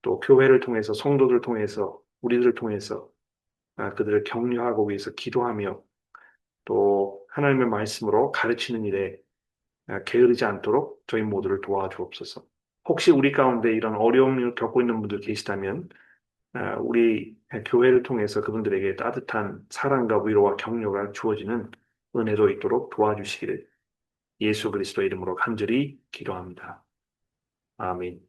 또 교회를 통해서 성도들을 통해서 우리들을 통해서 그들을 격려하고 위해서 기도하며 또 하나님의 말씀으로 가르치는 일에 게으르지 않도록 저희 모두를 도와주옵소서. 혹시 우리 가운데 이런 어려움을 겪고 있는 분들 계시다면 우리 교회를 통해서 그분들에게 따뜻한 사랑과 위로와 격려가 주어지는 은혜도 있도록 도와주시기를 예수 그리스도의 이름으로 간절히 기도합니다. 아멘.